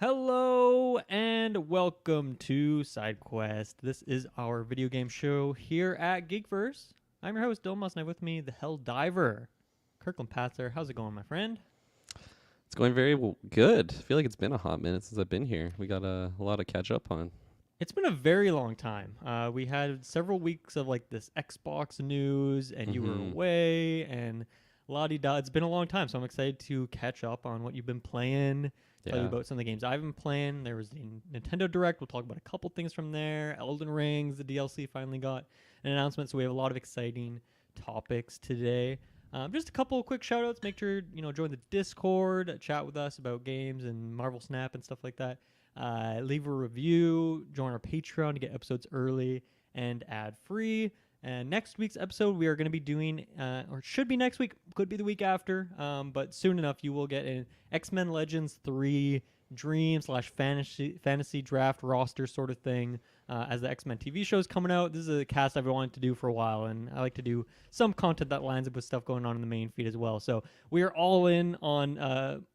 Hello and welcome to Sidequest. This is our video game show here at Geekverse. I'm your host, Dylan, and with me, the Helldiver, Kirklin Patzer. How's it going, my friend? It's going very good. I feel like it's been a hot minute since I've been here. We got a lot to catch up on. It's been a very long time. We had several weeks of like this Xbox news, and you were away, and la-di-da. It's been a long time, so I'm excited to catch up on what you've been playing. Tell you about some of the games I've been playing. There was the Nintendo Direct. We'll talk about a couple things from there. Elden Rings, the DLC finally got an announcement, so we have a lot of exciting topics today. Just a couple of quick shout-outs. Make sure, join the Discord, chat with us about games and Marvel Snap and stuff like that. Leave a review, join our Patreon to get episodes early and ad-free. And next week's episode, we are going to be doing, or should be next week, could be the week after, but soon enough, you will get an X-Men Legends 3 dream/fantasy draft roster sort of thing as the X-Men TV show is coming out. This is a cast I've wanted to do for a while, and I like to do some content that lines up with stuff going on in the main feed as well. So we are all in on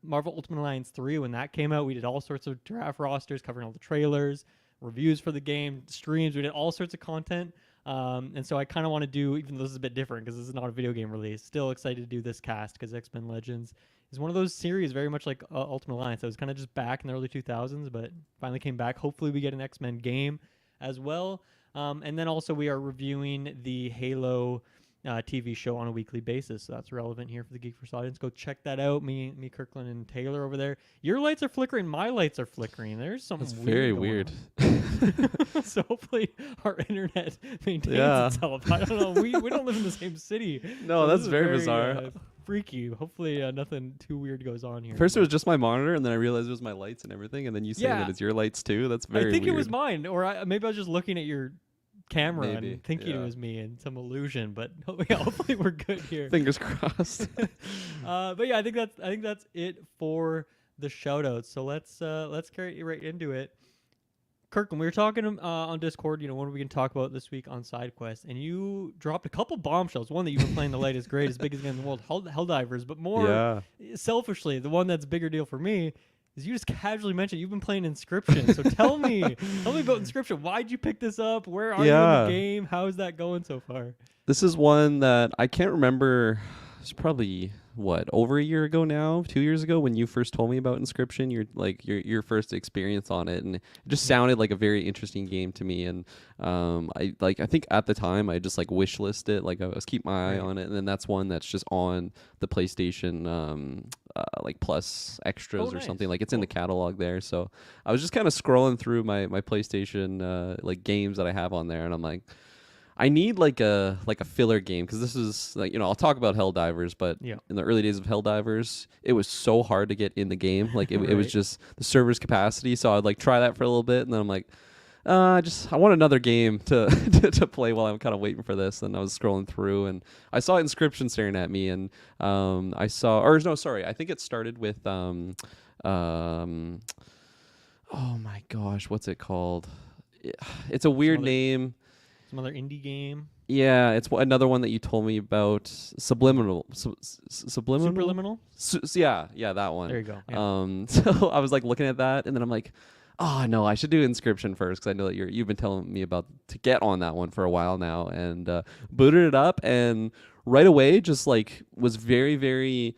Marvel Ultimate Alliance 3. When that came out, we did all sorts of draft rosters, covering all the trailers, reviews for the game, streams. We did all sorts of content. And so I kind of want to do, even though this is a bit different because this is not a video game release, still excited to do this cast because X-Men Legends is one of those series very much like Ultimate Alliance that was kind of just back in the early 2000s, but finally came back. Hopefully we get an X-Men game as well. And then also we are reviewing the Halo TV show on a weekly basis. So that's relevant here for the Geekverse audience. Go check that out. Me, Kirkland, and Taylor over there. Your lights are flickering. My lights are flickering. There's something That's very weird. So hopefully our internet maintains itself. I don't know. We don't live in the same city. No, so that's very bizarre. Freaky. Hopefully nothing too weird goes on here. First it was just my monitor, and then I realized it was my lights and everything, and then you saying that it's your lights too. That's very weird. I think it was mine, or maybe I was just looking at your camera Maybe, and thinking it was me and some illusion, but hopefully we're good here. Fingers crossed. But yeah, I think that's it for the shout-outs. So let's carry right into it. Kirkland, we were talking on Discord, what are we going to talk about this week on SideQuest, and you dropped a couple bombshells. One that you've been playing the latest, great, as big as game in the world, Helldivers, but more selfishly, the one that's bigger deal for me is you just casually mentioned you've been playing Inscryption. So tell me about Inscryption. Why'd you pick this up? Where are you in the game? How is that going so far? This is one that I can't remember. It's probably over a year ago now, 2 years ago, when you first told me about Inscryption. Your first experience on it, and it just sounded like a very interesting game to me. And I think at the time I just wish listed, I was keep my eye on it, and then that's one that's just on the PlayStation Plus extras or something. It's in the catalog there. So I was just kind of scrolling through my PlayStation games that I have on there, and I'm like, I need a filler game, because this is I'll talk about Helldivers, but in the early days of Helldivers, it was so hard to get in the game. It was just the server's capacity. So I'd try that for a little bit, and then I'm like, I want another game to to play while I'm kind of waiting for this. And I was scrolling through, and I saw Inscryption staring at me, and I think it started with oh my gosh, what's it called? It's a weird name. Some other indie game. Yeah, it's another one that you told me about. Subliminal. Superliminal? Yeah, that one. There you go. Yeah. So I was looking at that, and then I'm like, oh no, I should do Inscryption first, because I know that you've been telling me about to get on that one for a while now, and booted it up, and right away just was very, very.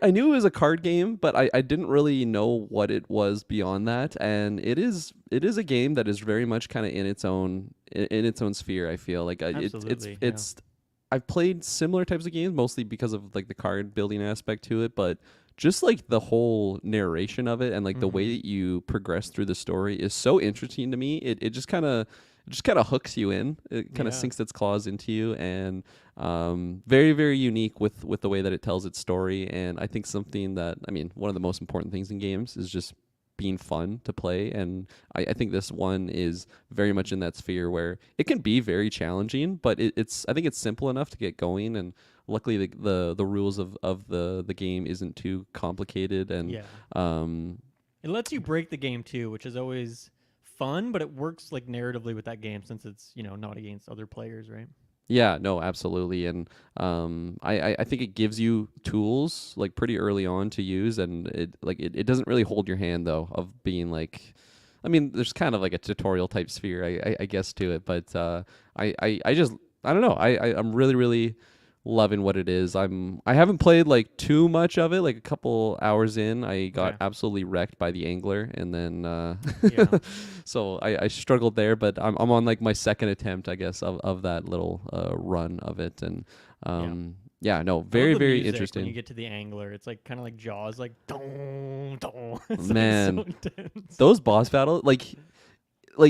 I knew it was a card game, but I didn't really know what it was beyond that. And it is a game that is very much kind of in its own sphere. I feel it's I've played similar types of games, mostly because of the card building aspect to it, but just the whole narration of it, and the way that you progress through the story is so interesting to me. It just kind of hooks you in. It kind of sinks its claws into you, and very, very unique with the way that it tells its story. And I think something that, one of the most important things in games is just being fun to play. And I think this one is very much in that sphere where it can be very challenging, but I think it's simple enough to get going. And luckily the rules of the game isn't too complicated. And it lets you break the game too, which is always fun, but it works narratively with that game, since it's not against other players, right? Yeah, no, absolutely. And I think it gives you tools like pretty early on to use, and it doesn't really hold your hand though of being like, I mean, there's kind of like a tutorial type sphere, I guess, to it, but I just I don't know. I'm really really loving what it is. I haven't played like too much of it. Like a couple hours in, I got Okay. absolutely wrecked by the angler, and then Yeah. so I struggled there. But I'm on like my second attempt, I guess, of that little run of it, and Yeah. yeah, no, I love very the very music when you interesting. get to the angler. It's like kind of like Jaws, like dong dong. It's like so Man, intense. those boss battle like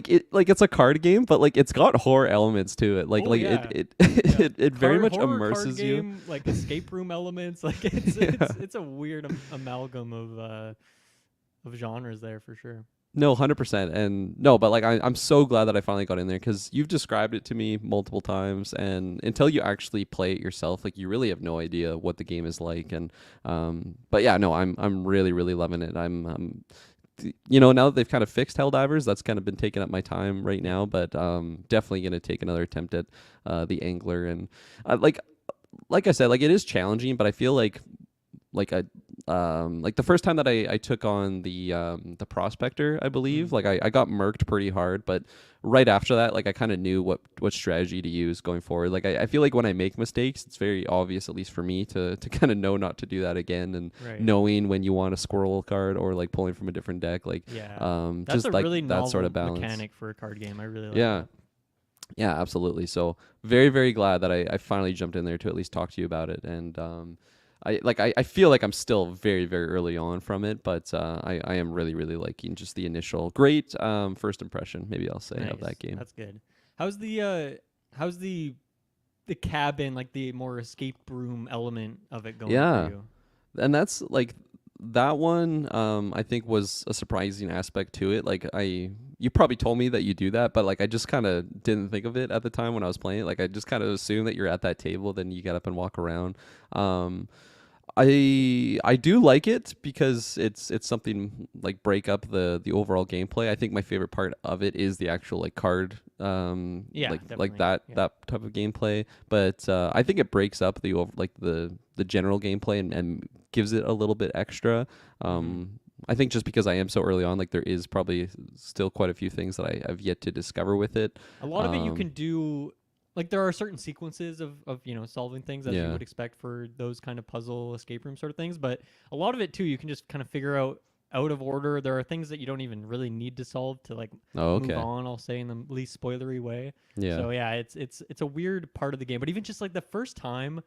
it's a card game, but like it's got horror elements to it. Like Oh like yeah, yeah. it very much Horror card immerses you. game, like escape room elements. Like it's Yeah. it's a weird amalgam of genres there for sure. No, 100%. And no, but like I'm so glad that I finally got in there because you've described it to me multiple times, and until you actually play it yourself, like you really have no idea what the game is like. And but yeah, no, I'm really really loving it. You know, now that they've kind of fixed Helldivers, that's kind of been taking up my time right Yeah. now. But definitely gonna take another attempt at the angler, and like I said, like it is challenging, but I feel like the first time that I took on the prospector, I believe, Mm. like I got murked pretty hard, but right after that, like I kind of knew what strategy to use going forward. Like I feel like when I make mistakes, it's very obvious, at least for me, to kind of know not to do that again, and Right. knowing when you want a squirrel card or like pulling from a different deck, like Yeah. That's just a like really that sort novel of balance. mechanic for a card game. I really like Yeah. that. Yeah, absolutely. So very, very glad that I finally jumped in there to at least talk to you about it. And I feel like I'm still very, very early on from it, but I am really, really liking just the initial great first impression, maybe I'll say, of that Nice. game. That's good. How's the cabin, like the more escape room element of it going for Yeah. you? And that's like that one I think was a surprising aspect to it. Like you probably told me that you do that, but like I just kind of didn't think of it at the time when I was playing it. Like I just kind of assumed that you're at that table, then you get up and walk around. Um I do like it because it's something like break up the overall gameplay. I think my favorite part of it is the actual like card Yeah, like definitely. that Yeah. that type of gameplay. But I think it breaks up like the general gameplay and gives it a little bit extra. Mm-hmm. I think just because I am so early on, like there is probably still quite a few things that I have yet to discover with it. A lot of it you Um, can do, like there are certain sequences of solving things as you yeah. would expect for those kind of puzzle escape room sort of things, but a lot of it too you can just kind of figure out of order. There are things that you don't even really need to solve to like Oh, move okay. on, I'll say, in the least spoilery way. Yeah. So yeah, it's a weird part of the game. But even just like the first time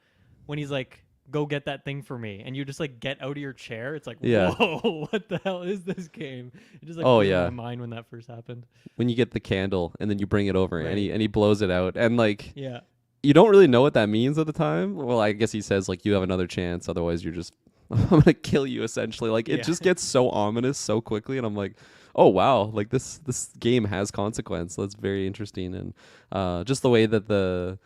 when he's like, go get that thing for me, and you just like get out of your chair, it's like, Yeah. whoa, what the hell is this game? It just like Oh blew my yeah. mind when that first happened. When you get the candle and then you bring it over and Right. he blows it out and like Yeah. you don't really know what that means at the time. Well, I guess he says like you have another chance, otherwise you're just I'm gonna kill you essentially. Like it Yeah. just gets so ominous so quickly, and I'm like, oh wow, like this game has consequence. That's very interesting, and just the way that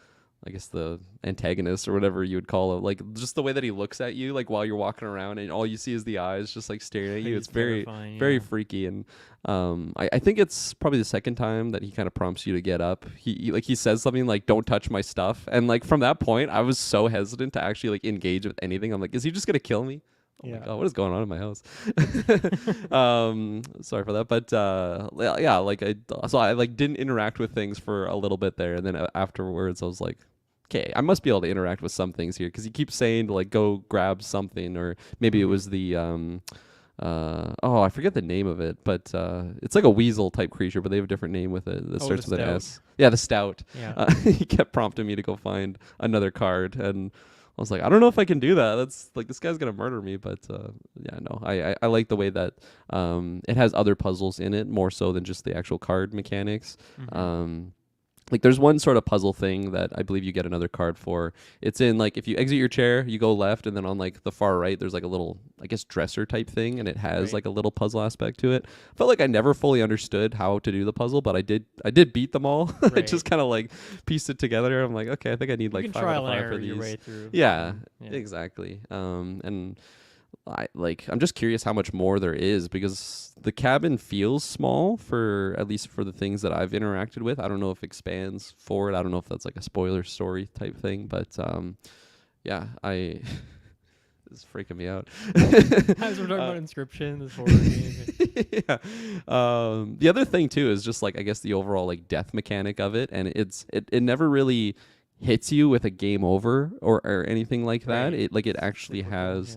I guess the antagonist or whatever you would call it, like just the way that he looks at you, like while you're walking around, and all you see is the eyes just like staring at you. He's It's very terrifying. very Yeah. freaky, and I think it's probably the second time that he kind of prompts you to get up. He says something like "Don't touch my stuff," and like from that point, I was so hesitant to actually like engage with anything. I'm like, is he just gonna kill me? Oh my Yeah. god, what is going on in my house? Sorry for that, but yeah, like I like didn't interact with things for a little bit there, and then afterwards I was like, okay, I must be able to interact with some things here because he keeps saying to like go grab something, or maybe it Mhm. was the I forget the name of it, but it's like a weasel type creature, but they have a different name with it that Oh, starts the with an stout. S. Yeah, the stout. Yeah. He kept prompting me to go find another card, and I was like, I don't know if I can do that. That's like this guy's gonna murder me. But yeah, no, I like the way that it has other puzzles in it more so than just the actual card mechanics. Mhm. Like there's one sort of puzzle thing that I believe you get another card for. It's in like if you exit your chair, you go left, and then on like the far right, there's like a little, I guess, dresser type thing, and it has Right. like a little puzzle aspect to it. Felt like I never fully understood how to do the puzzle, but I did beat them all. I Right. just kind of like pieced it together. I'm like, okay, I think I need You like can 5 out of trial and 5 for error your these. way through Yeah, them. Yeah. exactly. And I'm just curious how much more there is, because the cabin feels small for at least for the things that I've interacted with. I don't know if it expands forward. I don't know if that's like a spoiler story type thing, but yeah, I this is freaking me out. As we're talking about Inscryption, this horror game. Yeah. The other thing too is just like, I guess, the overall like death mechanic of it, and it never really hits you with a game over or anything like that. Right. It actually has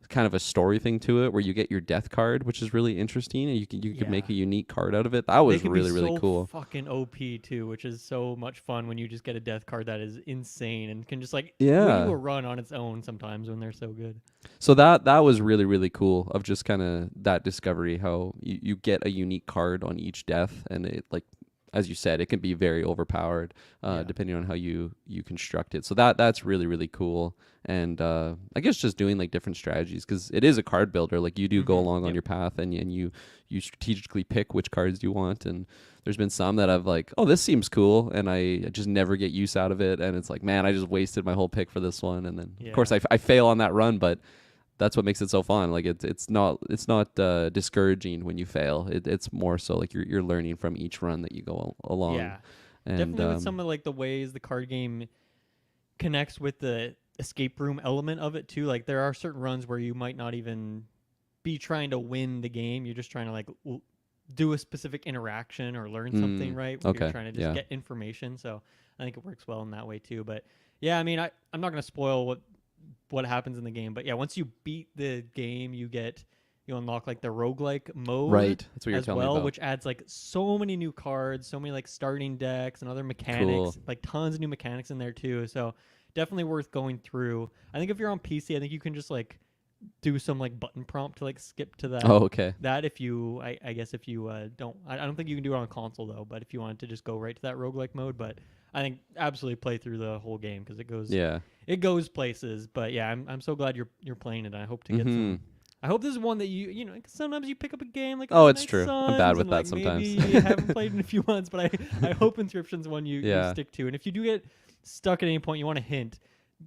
kind of a story thing to it where you get your death card, which is really interesting, and you can make a unique card out of it. That was really really cool. Fucking OP too, which is so much fun when you just get a death card that is insane and can just like win you a run on its own sometimes when they're so good. So that was really really cool, of just kind of that discovery, how you get a unique card on each death, and it, like as you said, it can be very overpowered depending on how you construct it. So that's really really cool. And I guess just doing like different strategies, because it is a card builder. Like you do go along on your path, and you strategically pick which cards you want. And there's been some that I've like, oh, this seems cool, and I just never get use out of it. And it's like, man, I just wasted my whole pick for this one. And then of course I fail on that run, but that's what makes it so fun. Like it's not discouraging when you fail. It's more so like you're learning from each run that you go along. Yeah, and definitely with some of like the ways the card game connects with the escape room element of it too. Like there are certain runs where you might not even be trying to win the game. You're just trying to like do a specific interaction or learn something, right? Where you're trying to just get information. So I think it works well in that way too. But yeah, I mean, I'm not going to spoil what happens in the game, but yeah, once you beat the game, you unlock like the roguelike mode, right? That's what you're telling me about. Which adds like so many new cards, so many like starting decks and other mechanics, like tons of new mechanics in there too. So definitely worth going through. I think if you're on PC, I think you can just like do some like button prompt to like skip to that. Oh, okay. That if you, I guess if you don't, I don't think you can do it on console though. But if you wanted to just go right to that roguelike mode, but I think absolutely play through the whole game because it goes places. But yeah, I'm so glad you're playing it. I hope to get some. I hope this is one that you know, sometimes you pick up a game like it's true. I'm bad with that sometimes. Maybe you haven't played in a few months, but I hope Inscryption's one you stick to. And if you do get stuck at any point, you want a hint,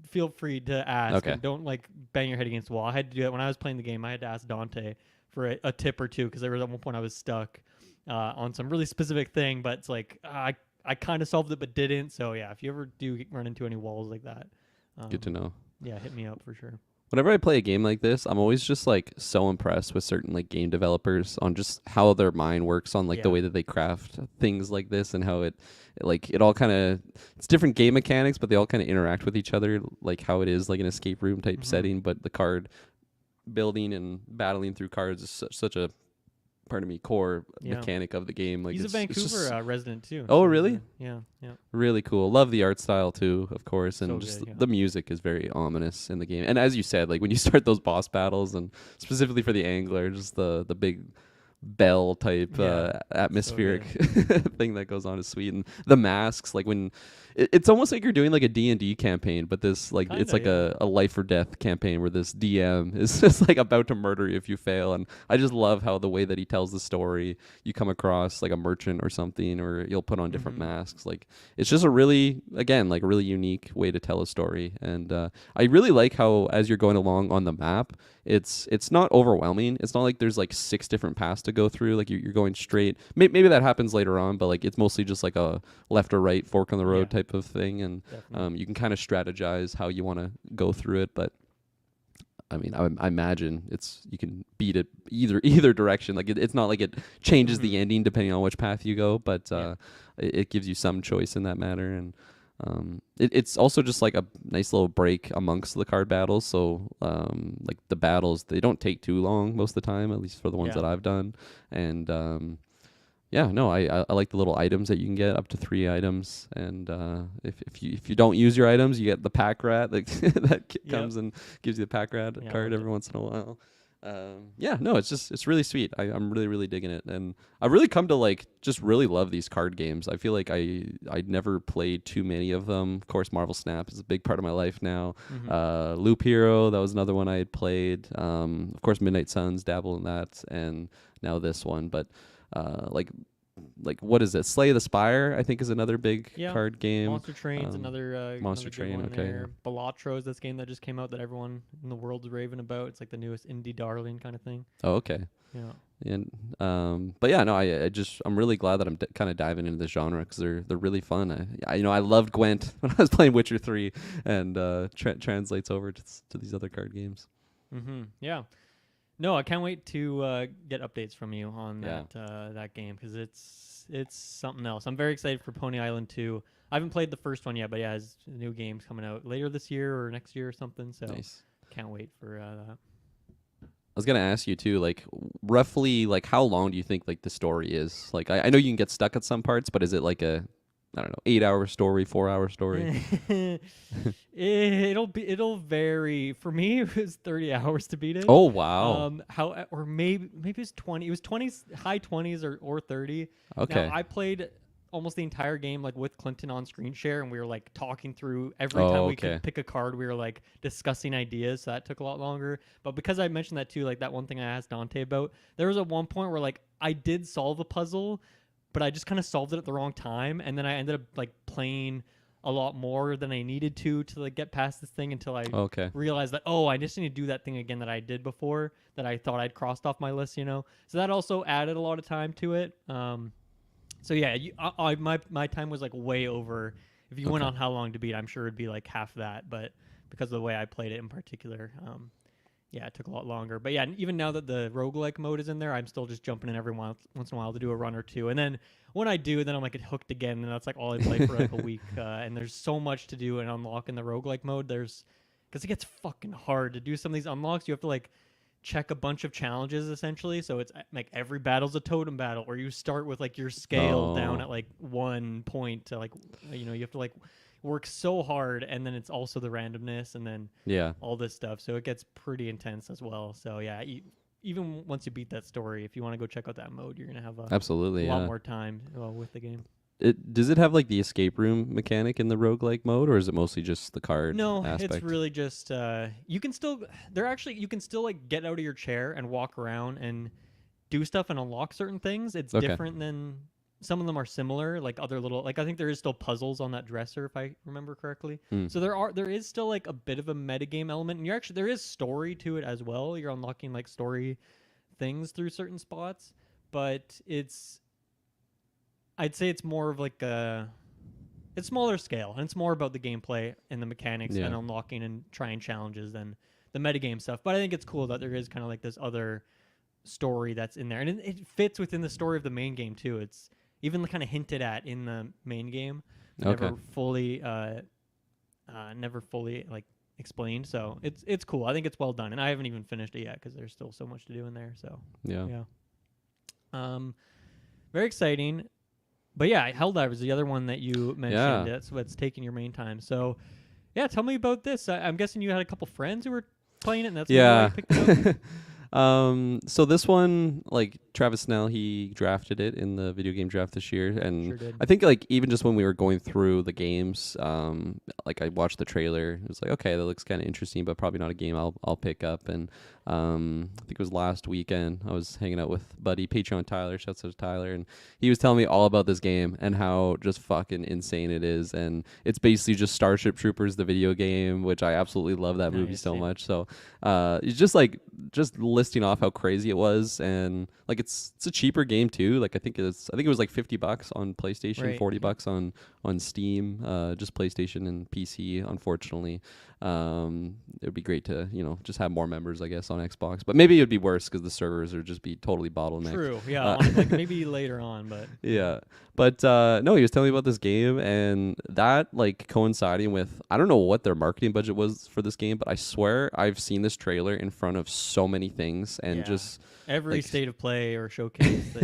feel free to ask. Okay. And don't like bang your head against the wall. I had to do that when I was playing the game. I had to ask Dante for a tip or two because there was at one point I was stuck on some really specific thing, but it's like I kind of solved it but didn't. So yeah, if you ever do run into any walls like that, good to know. Yeah, hit me up for sure. Whenever I play a game like this, I'm always just like so impressed with certain like game developers on just how their mind works on like the way that they craft things like this, and how it all kind of, it's different game mechanics, but they all kind of interact with each other, like how it is like an escape room type setting, but the card building and battling through cards is such a core mechanic of the game. Like he's a Vancouver resident too. Oh, really? Yeah. Really cool. Love the art style too, of course, and So just good, the music is very ominous in the game. And as you said, like when you start those boss battles, and specifically for the angler, just the big bell type atmospheric thing that goes on is sweet. And the masks, like when it's almost like you're doing like a D&D campaign, but this like Kinda, it's like a life or death campaign where this DM is just like about to murder you if you fail. And I just love how the way that he tells the story, you come across like a merchant or something, or you'll put on different masks. Like it's just a really, again, like a really unique way to tell a story. And I really like how as you're going along on the map, it's not overwhelming. It's not like there's like 6 different paths to go through. Like you're going straight. Maybe that happens later on, but like it's mostly just like a left or right fork on the road type of thing. And you can kind of strategize how you want to go through it. But I mean, I imagine you can beat it either direction. Like it's not like it changes the ending depending on which path you go, but it gives you some choice in that matter. And it's also just like a nice little break amongst the card battles. So like the battles, they don't take too long most of the time, at least for the ones that I've done. And I like the little items that you can get, up to 3 items. And if you don't use your items, you get the pack rat that comes and gives you the pack rat card every once in a while. It's really sweet. I'm really, really digging it. And I've really come to like just really love these card games. I feel like I never played too many of them. Of course, Marvel Snap is a big part of my life now. Loop Hero, that was another one I had played. Of course, Midnight Suns, dabble in that. And now this one. But like like what is it? Slay the Spire, I think, is another big Yeah. card game. Monster Train's another Monster another good Train, one okay, there. Balatros, this game that just came out that everyone in the world's raving about. It's like the newest indie darling kind of thing. Oh, okay. Yeah. And but yeah, no, I'm really glad that I'm kind of diving into this genre because they're really fun. I loved Gwent when I was playing Witcher 3, and translates over to these other card games. Yeah. No, I can't wait to get updates from you on Yeah. that game because it's something else. I'm very excited for Pony Island 2. I haven't played the first one yet, but yeah, there's new games coming out later this year or next year or something. So Nice. can't wait for that. I was gonna ask you too, like roughly, like how long do you think like the story is? Like I know you can get stuck at some parts, but is it like a, I don't know, 8-hour story, 4-hour story? It'll vary. For me, it was 30 hours to beat it. Oh wow. Or maybe it's 20. It was 20s, high 20s or 30. Okay. Now, I played almost the entire game like with Clinton on screen share, and we were like talking through every time we could pick a card. We were like discussing ideas, so that took a lot longer. But because I mentioned that too, like that one thing I asked Dante about, there was at one point where like I did solve a puzzle, but I just kind of solved it at the wrong time, and then I ended up like playing a lot more than I needed to like get past this thing until I realized that I just need to do that thing again that I did before that I thought I'd crossed off my list, So that also added a lot of time to it. So yeah, my time was like way over. If you went on how long to beat, I'm sure it'd be like half that, but because of the way I played it in particular, yeah, it took a lot longer. But yeah, even now that the roguelike mode is in there, I'm still just jumping in every once in a while to do a run or two. And then when I do, then I'm like hooked again, and that's like all I play for like a week. And there's so much to do and unlock in the roguelike mode. Because it gets fucking hard to do some of these unlocks. You have to like check a bunch of challenges essentially. So it's like every battle's a totem battle, or you start with like your scale down at like 1 point to like, you have to like work so hard, and then it's also the randomness, and then all this stuff. So it gets pretty intense as well. So yeah, even once you beat that story, if you want to go check out that mode, you're gonna have a lot more time with the game. Does it have like the escape room mechanic in the roguelike mode, or is it mostly just the card aspect? It's really just you can still like get out of your chair and walk around and do stuff and unlock certain things. It's different than some of them are similar, like other little, like I think there is still puzzles on that dresser if I remember correctly. So there is still like a bit of a metagame element, and there is story to it as well. You're unlocking like story things through certain spots, but I'd say it's more of like it's smaller scale, and it's more about the gameplay and the mechanics and unlocking and trying challenges than the metagame stuff. But I think it's cool that there is kind of like this other story that's in there, and it fits within the story of the main game too. It's even kind of hinted at in the main game, never fully like explained. So it's cool. I think it's well done, and I haven't even finished it yet because there's still so much to do in there. So yeah. Very exciting. But yeah, Helldivers is the other one that you mentioned. That's what's taking your main time. So, yeah, tell me about this. I'm guessing you had a couple friends who were playing it, and that's why you picked it up. So this one, like Travis Snell, he drafted it in the video game draft this year, and Sure did. I think like even just when we were going through the games, like I watched the trailer, it was like, okay, that looks kind of interesting, but probably not a game I'll pick up. And I think it was last weekend I was hanging out with buddy Patreon Tyler, shouts out to Tyler, and he was telling me all about this game and how just fucking insane it is. And it's basically just Starship Troopers, the video game, which I absolutely love that movie so much. So it's just like listing off how crazy it was, and like it's a cheaper game too. Like I think it was like $50 on PlayStation, $40 on Steam, just PlayStation and PC. Unfortunately, it would be great to just have more members, I guess, on Xbox, but maybe it would be worse because the servers would just be totally bottlenecked. True, yeah, like maybe later on, but yeah. But no, he was telling me about this game, and that like coinciding with, I don't know what their marketing budget was for this game, but I swear I've seen this trailer in front of so many things, and just every state of play or showcase,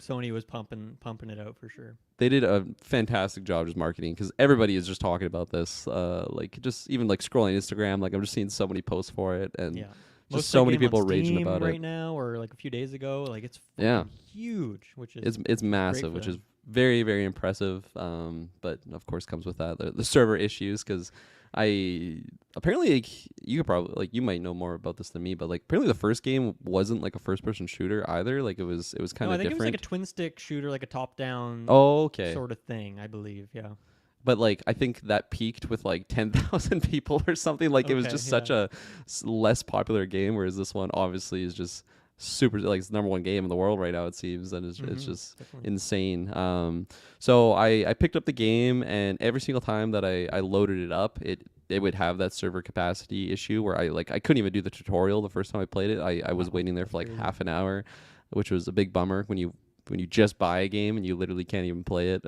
Sony was pumping it out for sure. They did a fantastic job just marketing, because everybody is just talking about this. Like just even like scrolling Instagram, like I'm just seeing so many posts for it, and Most just of so that many game on people raging Steam about right it. now, or like a few days ago. Like it's Yeah. fucking huge, which is It's massive, for which is them. very very impressive. But of course comes with that the server issues because I apparently like, you could probably like you might know more about this than me, but like apparently the first game wasn't like a first person shooter either. Like it was kind No, I of think it was like a different. twin stick shooter, like a top down Oh, okay. sort of thing. I believe. Yeah. But like I think that peaked with like 10,000 people or something. Like it was Okay. just Yeah. such a less popular game, whereas this one obviously is just super like it's the number one game in the world right now it seems, and it's just Definitely. insane. So I picked up the game, and every single time that I loaded it up, it would have that server capacity issue where I couldn't even do the tutorial the first time I played it. I was Wow, waiting there that's for like crazy. half an hour, which was a big bummer when you just buy a game and you literally can't even play it.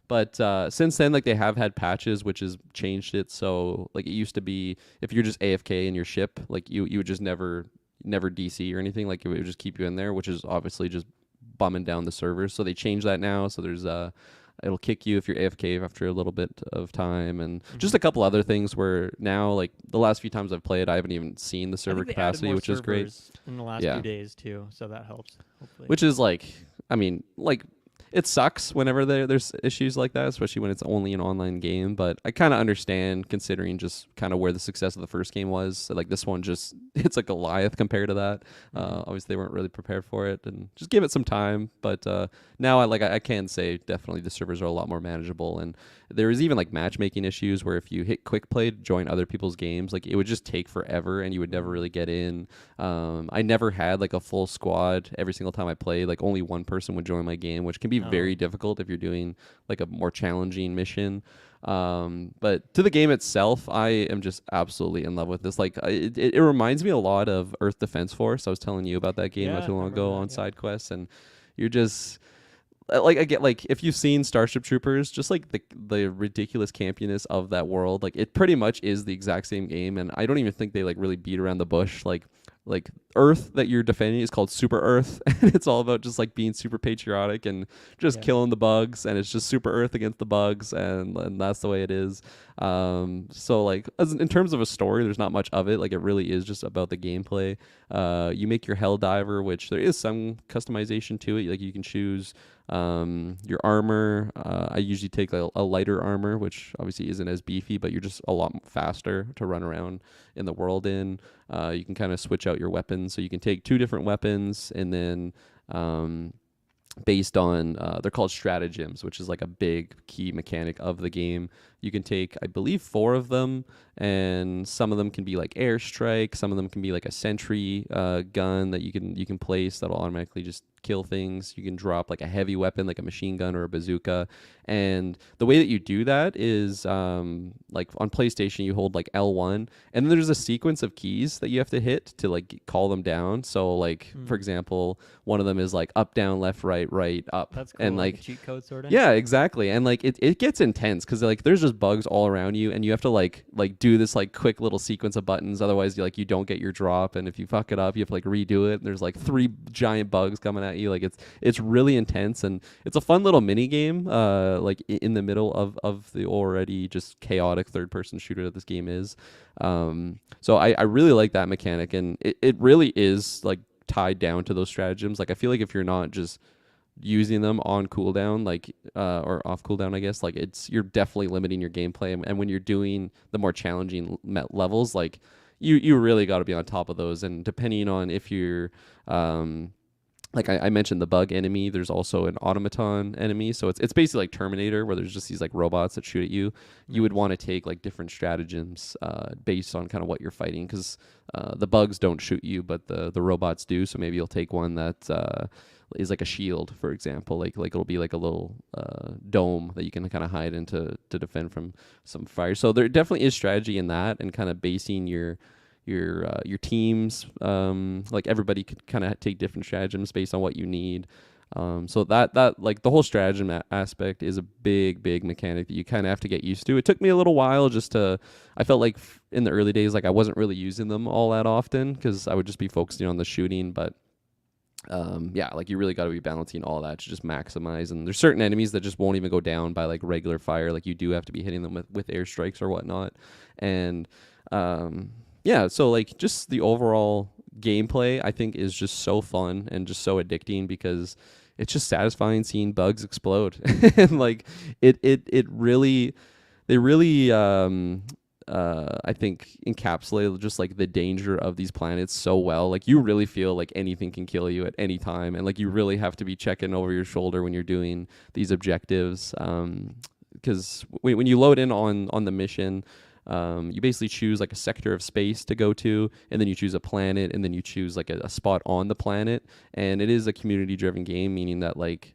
But since then, like they have had patches which has changed it. So like it used to be if you're just AFK in your ship, like you would just never DC or anything. Like it would just keep you in there, which is obviously just bumming down the servers. So they changed that now. So there's it'll kick you if you're AFK after a little bit of time, and just a couple other things where now like the last few times I've played, I haven't even seen the I server think they added capacity, more which is great. servers in the last Yeah. few days too, so that helps. Hopefully. Which is like, I mean, like it sucks whenever there's issues like that, especially when it's only an online game. But I kind of understand considering just kind of where the success of the first game was. So, like this one, just it's like Goliath compared to that. Obviously, they weren't really prepared for it, and just give it some time. But now, I can say definitely the servers are a lot more manageable, and there is even like matchmaking issues where if you hit quick play to join other people's games, like it would just take forever, and you would never really get in. I never had like a full squad every single time I played. Like only one person would join my game, which can be very difficult if you're doing like a more challenging mission. But to the game itself, I am just absolutely in love with this. Like it reminds me a lot of Earth Defense Force. I was telling you about that game not Yeah, too I long remember ago that, on yeah. Sidequest, and you're just like I get like if you've seen Starship Troopers, just like the ridiculous campiness of that world, like it pretty much is the exact same game, and I don't even think they like really beat around the bush. Like Earth that you're defending is called Super Earth, and it's all about just like being super patriotic and just Yeah. killing the bugs, and it's just Super Earth against the bugs, and that's the way it is. So like in terms of a story, there's not much of it. Like it really is just about the gameplay. You make your Helldiver, which there is some customization to it. Like you can choose your armor. I usually take a lighter armor, which obviously isn't as beefy, but you're just a lot faster to run around in the world in. You can kind of switch out your weapons, so you can take two different weapons, and then based on they're called stratagems, which is like a big key mechanic of the game. You can take, I believe, 4 of them, and some of them can be like airstrike, some of them can be like a sentry gun that you can place that'll automatically just kill things. You can drop like a heavy weapon like a machine gun or a bazooka, and the way that you do that is like on PlayStation you hold like L1, and then there's a sequence of keys that you have to hit to like call them down. So like for example, one of them is like up, down, left, right, up. That's cool. And like a like cheat code sort of. yeah, exactly. And like it gets intense because like there's just bugs all around you, and you have to like do this like quick little sequence of buttons. Otherwise, you don't get your drop, and if you fuck it up, you have to like redo it. And there's like 3 giant bugs coming at you. Like it's really intense, and it's a fun little mini game. Like in the middle of the already just chaotic third person shooter that this game is. So I really like that mechanic, and it really is like tied down to those stratagems. Like I feel like if you're not just using them on cooldown, like or off cooldown, I guess, like you're definitely limiting your gameplay. And when you're doing the more challenging levels, like you really got to be on top of those. And depending on if you're like I mentioned the bug enemy, there's also an automaton enemy. So it's basically like Terminator, where there's just these like robots that shoot at you. You would want to take like different stratagems based on kind of what you're fighting, because the bugs don't shoot you, but the robots do. So maybe you'll take one that is like a shield, for example. Like it'll be like a little dome that you can kind of hide into to defend from some fire. So there definitely is strategy in that, and kind of basing your teams, like everybody could kind of take different stratagems based on what you need. So that like the whole stratagem aspect is a big mechanic that you kind of have to get used to. It took me a little while I felt like in the early days, like I wasn't really using them all that often because I would just be focusing on the shooting. But yeah, like you really got to be balancing all that to just maximize. And there's certain enemies that just won't even go down by like regular fire. Like you do have to be hitting them with airstrikes or whatnot. And yeah, so like just the overall gameplay I think is just so fun and just so addicting because it's just satisfying seeing bugs explode. And like it really they really I think encapsulate just like the danger of these planets so well. Like you really feel like anything can kill you at any time, and like you really have to be checking over your shoulder when you're doing these objectives. Because when you load in on the mission, you basically choose like a sector of space to go to, and then you choose a planet, and then you choose like a spot on the planet. And it is a community driven game, meaning that like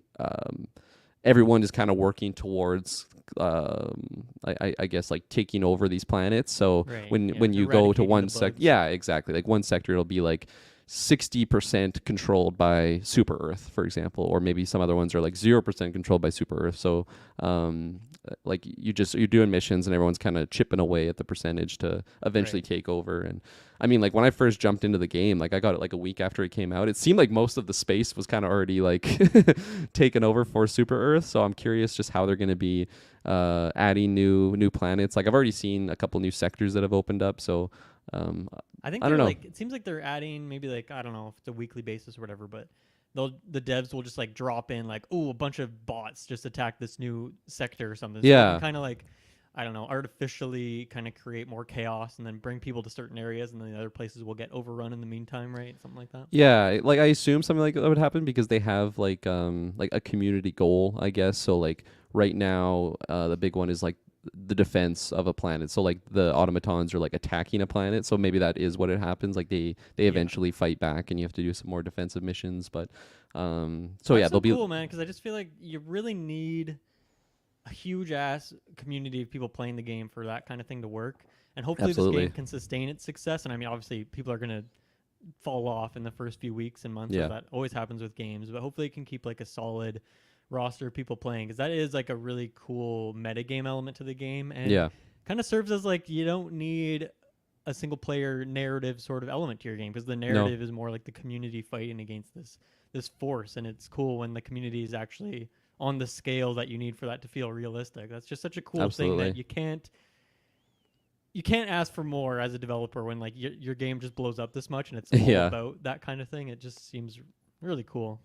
everyone is kind of working towards I guess like taking over these planets. So Right. when you go to Eradicating one the sector, bugs. yeah, exactly. Like one sector, it'll be like 60% controlled by Super Earth, for example, or maybe some other ones are like 0% controlled by Super Earth. So like you're doing missions and everyone's kind of chipping away at the percentage to eventually Right. take over. And I mean, like when I first jumped into the game, like I got it like a week after it came out. It seemed like most of the space was kind of already like taken over for Super Earth. So I'm curious just how they're going to be adding new planets. Like I've already seen a couple new sectors that have opened up. So I think I they're don't know. like, it seems like they're adding maybe like, I don't know if it's a weekly basis or whatever, but the devs will just like drop in like, oh, a bunch of bots just attack this new sector or something. So they Yeah. can kind of like, I don't know, artificially kind of create more chaos and then bring people to certain areas, and then the other places will get overrun in the meantime, right? Something like that. Yeah, like I assume something like that would happen because they have like a community goal, I guess. So like right now, the big one is like the defense of a planet. So like the automatons are like attacking a planet. So maybe that is what it happens. Like they Yeah. eventually fight back, and you have to do some more defensive missions. But so Well, yeah, that's so they'll be cool, man, because I just feel like you really need a huge ass community of people playing the game for that kind of thing to work. And hopefully this absolutely. game can sustain its success. And I mean, obviously, people are going to fall off in the first few weeks and months, as Yeah, that always happens with games. But hopefully, it can keep like a solid roster of people playing, because that is like a really cool metagame element to the game, and yeah, kind of serves as like you don't need a single player narrative sort of element to your game, because the no, narrative is more like the community fighting against this force, and it's cool when the community is actually on the scale that you need for that to feel realistic. That's just such a cool thing that absolutely. you can't ask for more as a developer when like your game just blows up this much and it's all Yeah. about that kind of thing. It just seems really cool.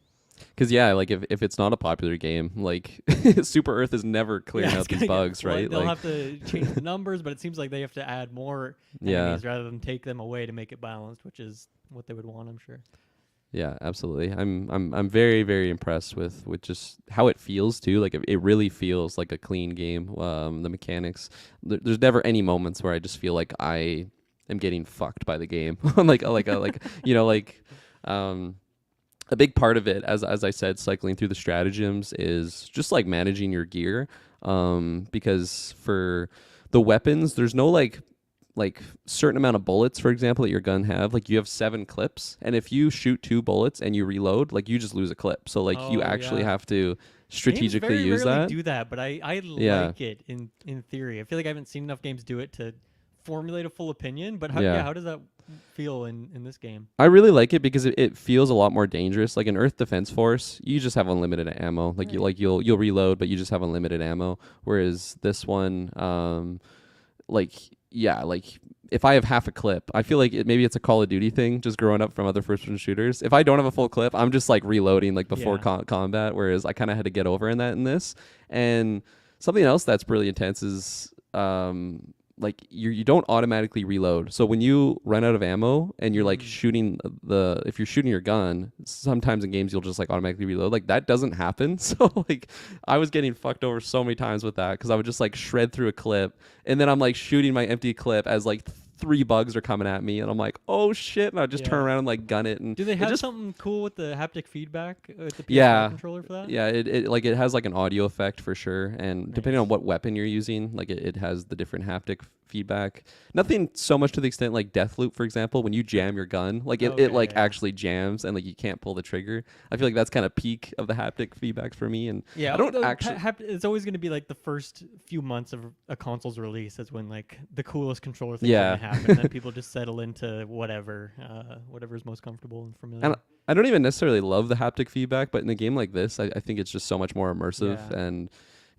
Because yeah, like if it's not a popular game, like Super Earth is never clearing Yeah, out it's these gonna get bugs, right? They'll Like have to change the numbers, but it seems like they have to add more yeah, enemies rather than take them away to make it balanced, which is what they would want, I'm sure. yeah, absolutely. I'm very very impressed with just how it feels too. Like it really feels like a clean game. The mechanics. There's never any moments where I just feel like I am getting fucked by the game. Like you know like um a big part of it, as I said, cycling through the stratagems is just like managing your gear. Because for the weapons, there's no like certain amount of bullets, for example, that your gun have. Like you have 7 clips, and if you shoot 2 bullets and you reload, like you just lose a clip. So like you Oh actually yeah. have to Games strategically very use rarely that. do that, but I Yeah, like it in theory. I feel like I haven't seen enough games do it to formulate a full opinion. But yeah. how does that feel in this game? I really like it because it feels a lot more dangerous. Like in Earth Defense Force, you just have unlimited ammo. Like Right. you'll reload, but you just have unlimited ammo. Whereas this one, like yeah, like if I have half a clip, I feel like maybe it's a Call of Duty thing, just growing up from other first-person shooters. If I don't have a full clip, I'm just like reloading like before Yeah. combat. Whereas I kind of had to get over in this. And something else that's really intense is like you don't automatically reload. So when you run out of ammo and you're like Mm. shooting if you're shooting your gun, sometimes in games you'll just like automatically reload. Like that doesn't happen. So like I was getting fucked over so many times with that because I would just like shred through a clip and then I'm like shooting my empty clip as like 3 bugs are coming at me and I'm like, oh shit, and I just turn Yeah. around and like gun it and Do they it have just something cool with the haptic feedback with the PS5 yeah. controller for that? Yeah, it like it has like an audio effect for sure, and depending Nice. on what weapon you're using, like it has the different haptic feedback. Nothing so much to the extent like Deathloop, for example, when you jam your gun, like it Okay, like yeah. actually jams and like you can't pull the trigger. I feel like that's kind of peak of the haptic feedback for me, and Yeah, I don't actually. it's always going to be like the first few months of a console's release is when like the coolest controller things are Yeah, going to happen. And then people just settle into whatever's most comfortable and familiar. and I don't even necessarily love the haptic feedback, but in a game like this, I think it's just so much more immersive Yeah. and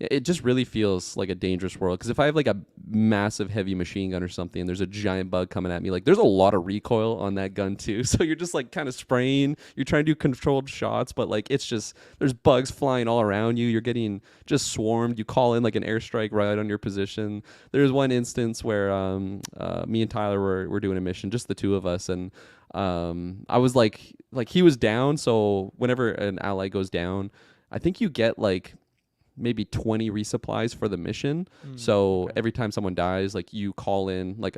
it just really feels like a dangerous world. Because if I have like a massive heavy machine gun or something, and there's a giant bug coming at me, like there's a lot of recoil on that gun too. So you're just like kind of spraying. You're trying to do controlled shots, but like it's just there's bugs flying all around you. You're getting just swarmed. You call in like an airstrike right on your position. There's one instance where me and Tyler were doing a mission, just the two of us, and I was like he was down. So whenever an ally goes down, I think you get like maybe 20 resupplies for the mission. So every time someone dies, like you call in like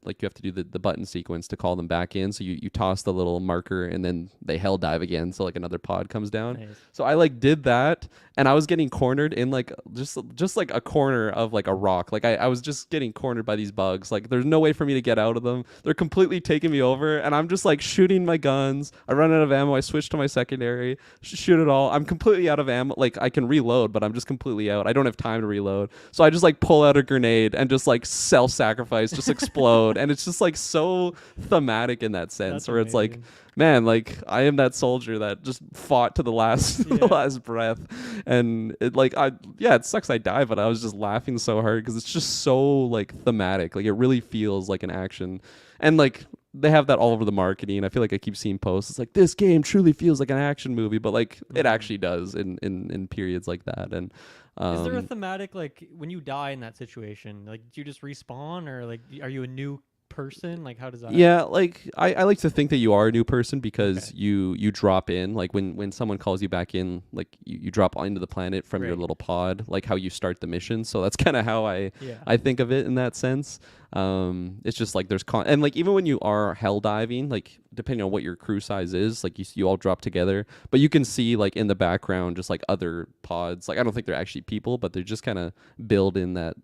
like you have to do the button sequence to call them back in. So you toss the little marker and then they hell dive again, so like another pod comes down. Nice. So I like did that, and I was getting cornered in like just like a corner of like a rock. Like I was just getting cornered by these bugs. Like there's no way for me to get out of them. They're completely taking me over, and I'm just like shooting my guns. I run out of ammo. I switch to my secondary, shoot it all. I'm completely out of ammo. Like I can reload, but I'm just completely out. I don't have time to reload. So I just like pull out a grenade and just like self-sacrifice, just explode. And it's just like so thematic in that sense. That's where it's like, amazing. man, like I am that soldier that just fought to the last Yeah. the last breath. And it like it sucks I die, but I was just laughing so hard because it's just so like thematic. Like it really feels like an action. And like they have that all over the marketing. I feel like I keep seeing posts. It's like this game truly feels like an action movie, but like it actually does in periods like that. And Is there a thematic, like when you die in that situation, like do you just respawn, or like are you a new person? Like how does that? yeah, like I like to think that you are a new person because Okay. you drop in, like when someone calls you back in, like you drop onto the planet from your Right. little pod, like how you start the mission. So that's kind of how Yeah. I think of it in that sense. It's just like there's and like even when you are hell diving, like depending on what your crew size is, like you all drop together, but you can see like in the background just like other pods. Like I don't think they're actually people, but they're just kind of build in that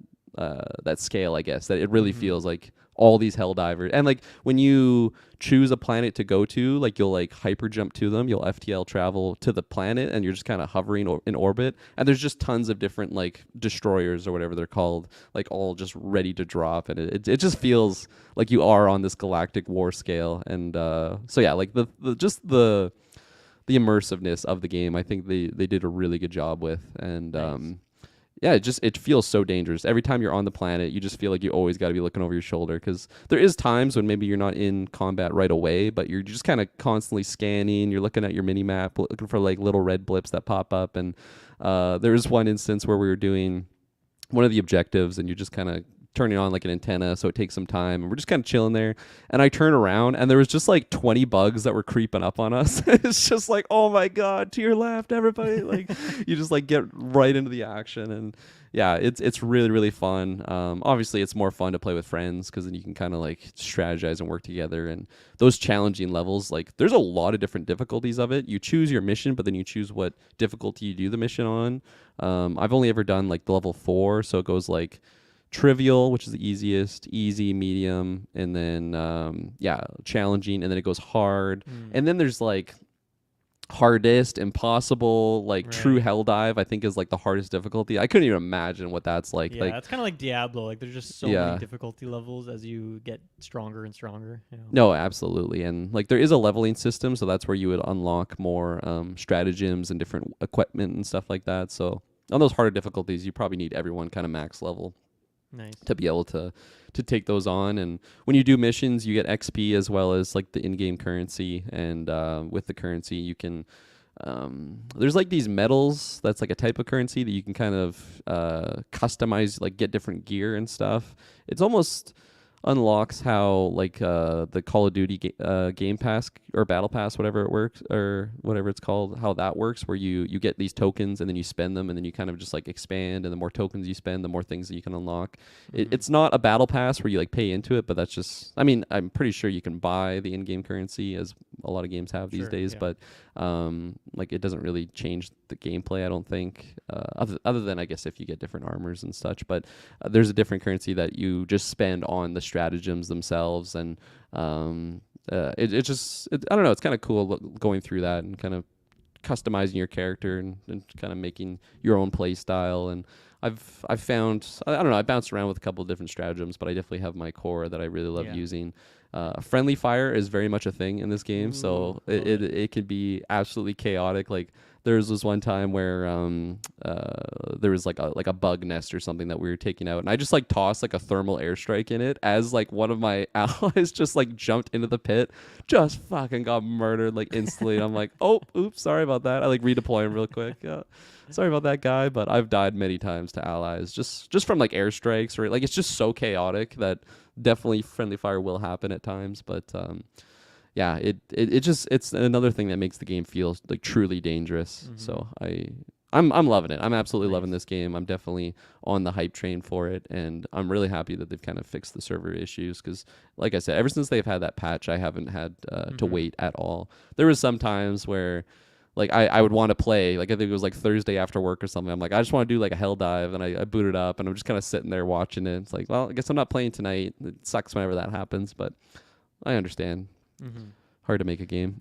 scale, I guess, that it really feels like all these Helldivers. And like when you choose a planet to go to, like you'll like hyper jump to them, you'll FTL travel to the planet, and you're just kind of hovering in orbit, and there's just tons of different like destroyers or whatever they're called, like all just ready to drop. And it just feels like you are on this galactic war scale. And so yeah, like the immersiveness of the game, I think they did a really good job with. And Nice. yeah, it feels so dangerous. Every time you're on the planet, you just feel like you always got to be looking over your shoulder, because there is times when maybe you're not in combat right away, but you're just kind of constantly scanning. You're looking at your mini map, looking for like little red blips that pop up. And there was one instance where we were doing one of the objectives, and you're just kind of turning on like an antenna, so it takes some time, and we're just kind of chilling there, and I turn around and there was just like 20 bugs that were creeping up on us. It's just like, oh my god, to your left, everybody. Like you just like get right into the action. And yeah, it's really really fun. Obviously it's more fun to play with friends, because then you can kind of like strategize and work together. And those challenging levels, like there's a lot of different difficulties of it. You choose your mission, but then you choose what difficulty you do the mission on. I've only ever done like the level 4, so it goes like trivial, which is the easiest, easy, medium, and then challenging, and then it goes hard. And then there's like hardest, impossible, like true Right. hell dive, I think is like the hardest difficulty. I couldn't even imagine what that's like. Yeah, Like it's kind of like Diablo. Like there's just so Yeah. many difficulty levels as you get stronger and stronger. You know? No, absolutely. And like there is a leveling system, so that's where you would unlock more stratagems and different equipment and stuff like that. So on those harder difficulties, you probably need everyone kind of max level Nice. to be able to take those on. And when you do missions, you get XP as well as like the in-game currency. And with the currency, you can there's like these metals, that's like a type of currency that you can kind of customize, like get different gear and stuff. It's almost unlocks how like the Call of Duty Game Pass or Battle Pass, whatever it works, or whatever it's called, how that works, where you get these tokens and then you spend them, and then you kind of just like expand, and the more tokens you spend, the more things that you can unlock. It's not a Battle Pass where you like pay into it, but that's just, I mean, I'm pretty sure you can buy the in-game currency, as a lot of games have these Sure, days, yeah. but like it doesn't really change the gameplay, I don't think, other than I guess if you get different armors and such. But there's a different currency that you just spend on the stratagems themselves. And I don't know, it's kind of cool going through that and kind of customizing your character and kind of making your own play style. And I've found I don't know, I bounced around with a couple of different stratagems, but I definitely have my core that I really love using. Friendly fire is very much a thing in this game, so it can be absolutely chaotic. Like there was this one time where there was like a bug nest or something that we were taking out, and I just like tossed like a thermal airstrike in it as like one of my allies just like jumped into the pit, just fucking got murdered like instantly. I'm like, oh, oops, sorry about that. I like redeploy him real quick. Sorry about that, guy, but I've died many times to allies just from like airstrikes, or like it's just so chaotic that definitely friendly fire will happen at times. But yeah, it's another thing that makes the game feel like truly dangerous. So I'm loving it. I'm absolutely loving this game. I'm definitely on the hype train for it, and I'm really happy that they've kind of fixed the server issues, because like I said, ever since they've had that patch, I haven't had to wait at all. There was some times where like I would want to play, like I think it was like Thursday after work or something. I'm like, I just want to do like a hell dive, and I boot it up, and I'm just kind of sitting there watching it. It's like, well, I guess I'm not playing tonight. It sucks whenever that happens, but I understand. Hard to make a game.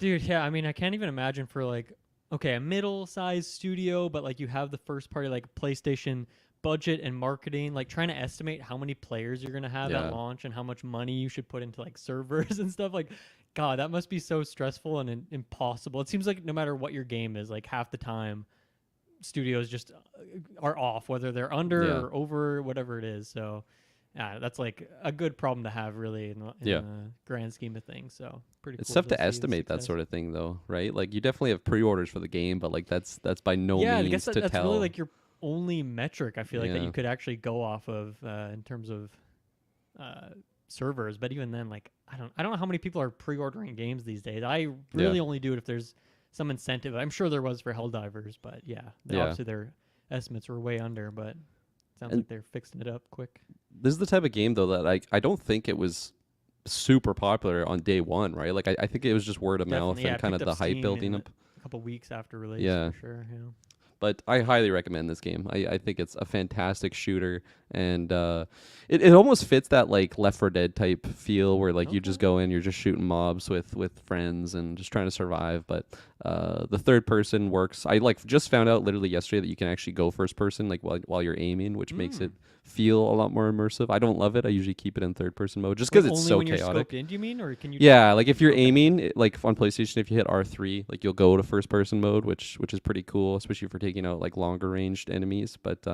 Dude, yeah, I mean, I can't even imagine for like, okay, a middle-sized studio, but like you have the first party like PlayStation budget and marketing, like trying to estimate how many players you're gonna have at launch and how much money you should put into like servers and stuff. Like, God, that must be so stressful and impossible. It seems like no matter what your game is, like half the time studios just are off, whether they're under or over, whatever it is. So yeah, that's like a good problem to have, really, in the grand scheme of things. So pretty. It's cool tough to estimate that sort of thing, though, right? Like you definitely have pre-orders for the game, but like that's by no means I guess to that's tell. really like your only metric, I feel like, that you could actually go off of in terms of servers. But even then, like I don't know how many people are pre-ordering games these days. I really only do it if there's some incentive. I'm sure there was for Helldivers, but obviously their estimates were way under. But sounds like they're fixing it up quick. This is the type of game, though, that I don't think it was super popular on day one, right? Like I think it was just word of mouth and kind of the hype building up. A couple weeks after release, for sure. Yeah. But I highly recommend this game. I think it's a fantastic shooter, and it almost fits that like Left 4 Dead type feel, where like you just go in, you're just shooting mobs with friends and just trying to survive. But the third person works. I like just found out literally yesterday that you can actually go first person like while you're aiming, which makes it feel a lot more immersive. I don't love it. I usually keep it in third person mode just because it's so when chaotic. You're scoped in, do you mean, or can you? Yeah, like if you're aiming, like on PlayStation, if you hit R3, like you'll go to first person mode, which is pretty cool, especially for taking out like longer ranged enemies. But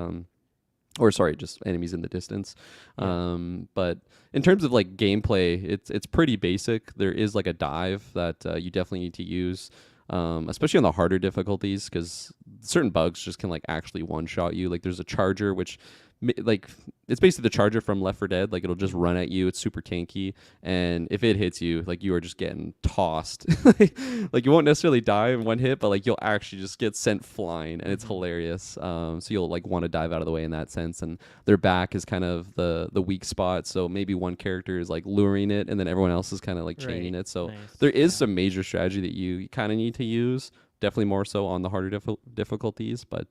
just enemies in the distance. But in terms of like gameplay, it's pretty basic. There is like a dive that you definitely need to use. Especially on the harder difficulties, because certain bugs just can like actually one shot you. Like there's a charger, which like it's basically the charger from Left 4 Dead. Like it'll just run at you. It's super tanky, and if it hits you, like you are just getting tossed. Like you won't necessarily die in one hit, but like you'll actually just get sent flying, and it's hilarious. So you'll like want to dive out of the way in that sense. And their back is kind of the weak spot. So maybe one character is like luring it, and then everyone else is kind of like chaining it. So there is some major strategy that you kind of need to use. Definitely more so on the harder difficulties, but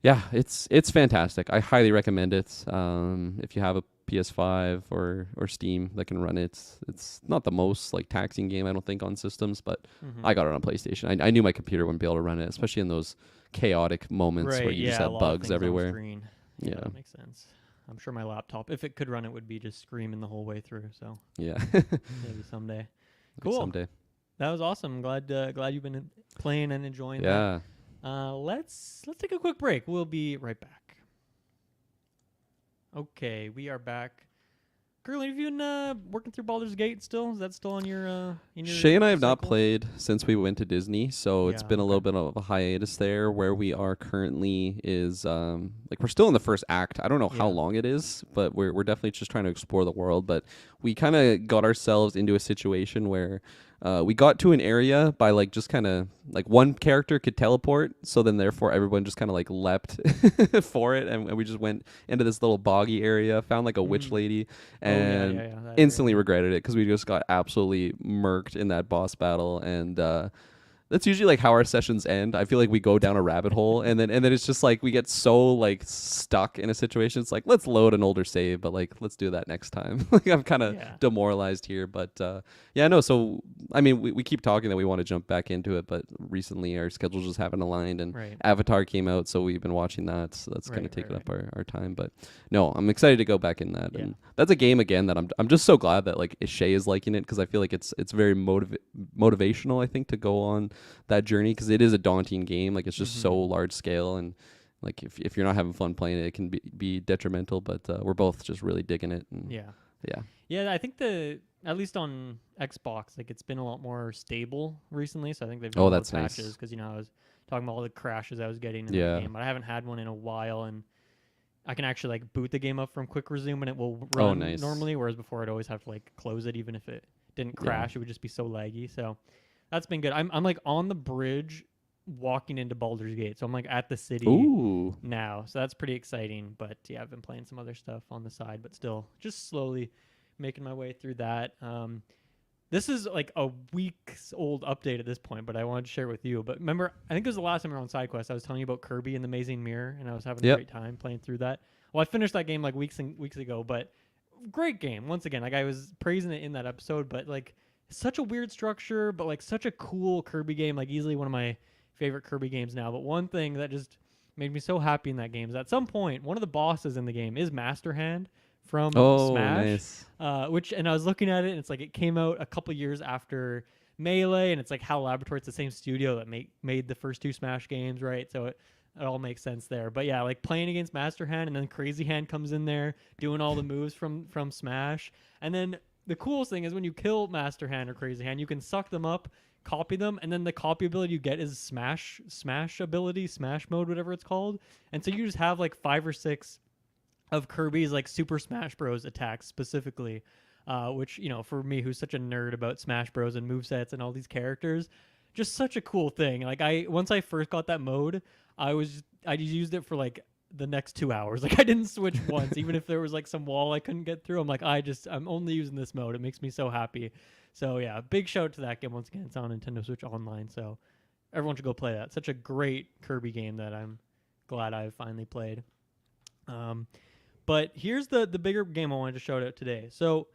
yeah, it's fantastic. I highly recommend it. If you have a PS5 or Steam that can run it, it's not the most like taxing game, I don't think, on systems, but I got it on PlayStation. I knew my computer wouldn't be able to run it, especially in those chaotic moments where you just have bugs everywhere. Yeah, that makes sense. I'm sure my laptop, if it could run it, would be just screaming the whole way through. So yeah, maybe someday. Cool. Someday. That was awesome. Glad you've been playing and enjoying that. Yeah. Let's take a quick break. We'll be right back. Okay, we are back. Kirklin, have you been working through Baldur's Gate still? Is that still on your in your Shay and I have not cycle? played since we went to Disney, so it's been a little bit of a hiatus there. Where we are currently is like we're still in the first act. I don't know how long it is, but we're definitely just trying to explore the world. But we kind of got ourselves into a situation where we got to an area by like just kind of like one character could teleport, so then therefore everyone just kind of like leapt for it, and we just went into this little boggy area, found like a witch lady, and instantly regretted it because we just got absolutely murked in that boss battle. And That's usually like how our sessions end. I feel like we go down a rabbit hole, and then it's just like we get so like stuck in a situation. It's like, let's load an older save, but like let's do that next time. Like I'm kind of Yeah. demoralized here, but yeah, no. So I mean, we keep talking that we want to jump back into it, but recently our schedules just haven't aligned, and Right. Avatar came out, so we've been watching that. So that's kind of Right, taken right, up our time. But no, I'm excited to go back in that, Yeah. and that's a game again that I'm just so glad that like Shay is liking it, because I feel like it's very motivational. I think to go on that journey, because it is a daunting game. Like it's just so large scale, and like if you're not having fun playing it, it can be detrimental. But we're both just really digging it. And Yeah. yeah. Yeah, I think at least on Xbox, like it's been a lot more stable recently. So I think they've done Oh, more that's nice. patches because I was talking about all the crashes I was getting in Yeah. that game, but I haven't had one in a while, and I can actually like boot the game up from quick resume and it will run nice. normally. Whereas before I'd always have to like close it, even if it didn't Yeah. crash, it would just be so laggy. So that's been good. I'm like on the bridge walking into Baldur's Gate, so I'm like at the city Ooh. now, so that's pretty exciting. But yeah, I've been playing some other stuff on the side, but still just slowly making my way through that. This is like a week's old update at this point, but I wanted to share it with you. But remember, I think it was the last time we were on Sidequest, I was telling you about Kirby and the Amazing Mirror, and I was having a Yep. great time playing through that. Well, I finished that game like weeks ago, but great game. Once again, like I was praising it in that episode, but like such a weird structure, but like such a cool Kirby game, like easily one of my favorite Kirby games now. But one thing that just made me so happy in that game is at some point, one of the bosses in the game is Master Hand from Smash. Nice. And I was looking at it, and it's like it came out a couple years after Melee, and it's like HAL Laboratory. It's the same studio that made the first two Smash games, right? So it all makes sense there. But yeah, like playing against Master Hand, and then Crazy Hand comes in there doing all the moves from Smash. And then the coolest thing is when you kill Master Hand or Crazy Hand, you can suck them up, copy them, and then the copy ability you get is Smash ability, Smash mode, whatever it's called. And so you just have like 5 or 6 of Kirby's like Super Smash Bros. Attacks specifically, which, for me, who's such a nerd about Smash Bros. And movesets and all these characters, just such a cool thing. Like once I first got that mode, I just used it for like the next 2 hours. Like I didn't switch once, even if there was like some wall I couldn't get through. I'm like, I'm only using this mode. It makes me so happy. So yeah, big shout out to that game. Once again, it's on Nintendo Switch Online, so everyone should go play that. Such a great Kirby game that I'm glad I finally played. But here's the bigger game I wanted to shout out today. So,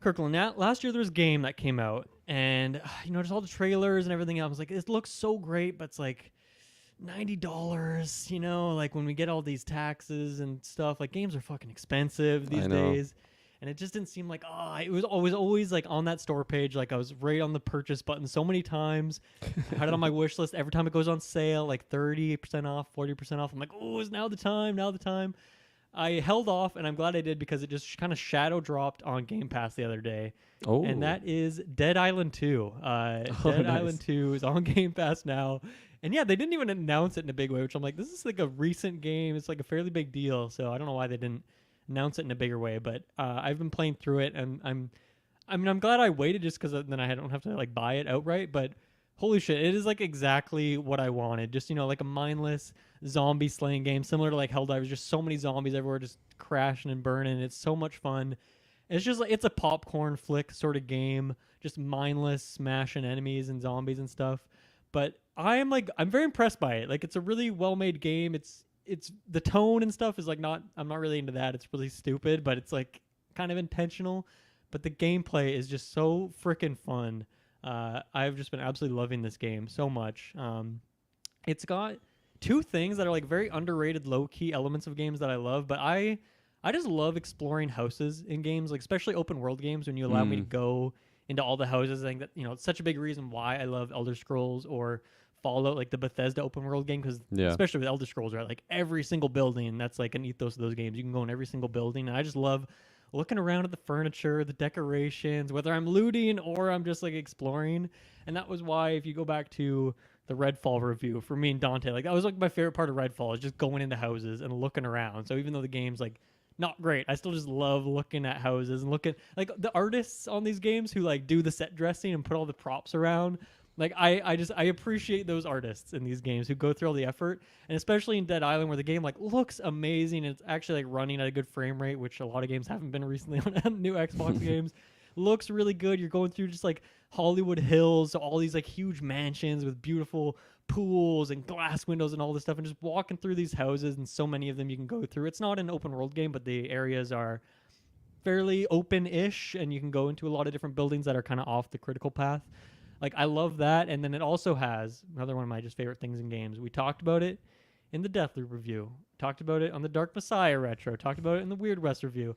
Kirklin, last year there was a game that came out, and just all the trailers and everything else. I was like, it looks so great, but it's like $90. Like when we get all these taxes and stuff, like games are fucking expensive these days. And it just didn't seem like, it was always like on that store page. Like I was right on the purchase button so many times. I had it on my wish list every time it goes on sale, like 30% off, 40% off. I'm like, is now the time. I held off, and I'm glad I did, because it just kind of shadow dropped on Game Pass the other day. Oh. And that is Dead Island 2. Dead Island 2 is on Game Pass now. And yeah, they didn't even announce it in a big way, which I'm like, this is like a recent game. It's like a fairly big deal. So I don't know why they didn't announce it in a bigger way. But I've been playing through it, and I'm glad I waited, just because then I don't have to like buy it outright. But holy shit, it is like exactly what I wanted. Just, like a mindless zombie slaying game, similar to like Helldivers. Just so many zombies everywhere, just crashing and burning. It's so much fun. It's just like, it's a popcorn flick sort of game, just mindless smashing enemies and zombies and stuff. But I'm very impressed by it. Like, it's a really well-made game. It's the tone and stuff is like I'm not really into that. It's really stupid, but it's like kind of intentional. But the gameplay is just so freaking fun. I've just been absolutely loving this game so much. It's got 2 things that are like very underrated, low-key elements of games that I love, but I just love exploring houses in games, like especially open world games, when you allow me to go into all the houses. I think that, it's such a big reason why I love Elder Scrolls or Fallout, like the Bethesda open world game, because especially with Elder Scrolls, right, like every single building, that's like an ethos of those games. You can go in every single building, and I just love looking around at the furniture, the decorations, whether I'm looting or I'm just like exploring. And that was why, if you go back to the Redfall review for me and Dante, like that was like my favorite part of Redfall, is just going into houses and looking around. So even though the game's like not great, I still just love looking at houses and looking like the artists on these games who like do the set dressing and put all the props around. Like I appreciate those artists in these games who go through all the effort, and especially in Dead Island, where the game like looks amazing and it's actually like running at a good frame rate, which a lot of games haven't been recently on new Xbox games. looks really good. You're going through just like Hollywood Hills, so all these like huge mansions with beautiful pools and glass windows and all this stuff, and just walking through these houses, and so many of them you can go through. It's not an open world game, but the areas are fairly open-ish, and you can go into a lot of different buildings that are kind of off the critical path. Like, I love that. And then it also has another one of my just favorite things in games. We talked about it in the Deathloop review, talked about it on the Dark Messiah retro, talked about it in the Weird West review.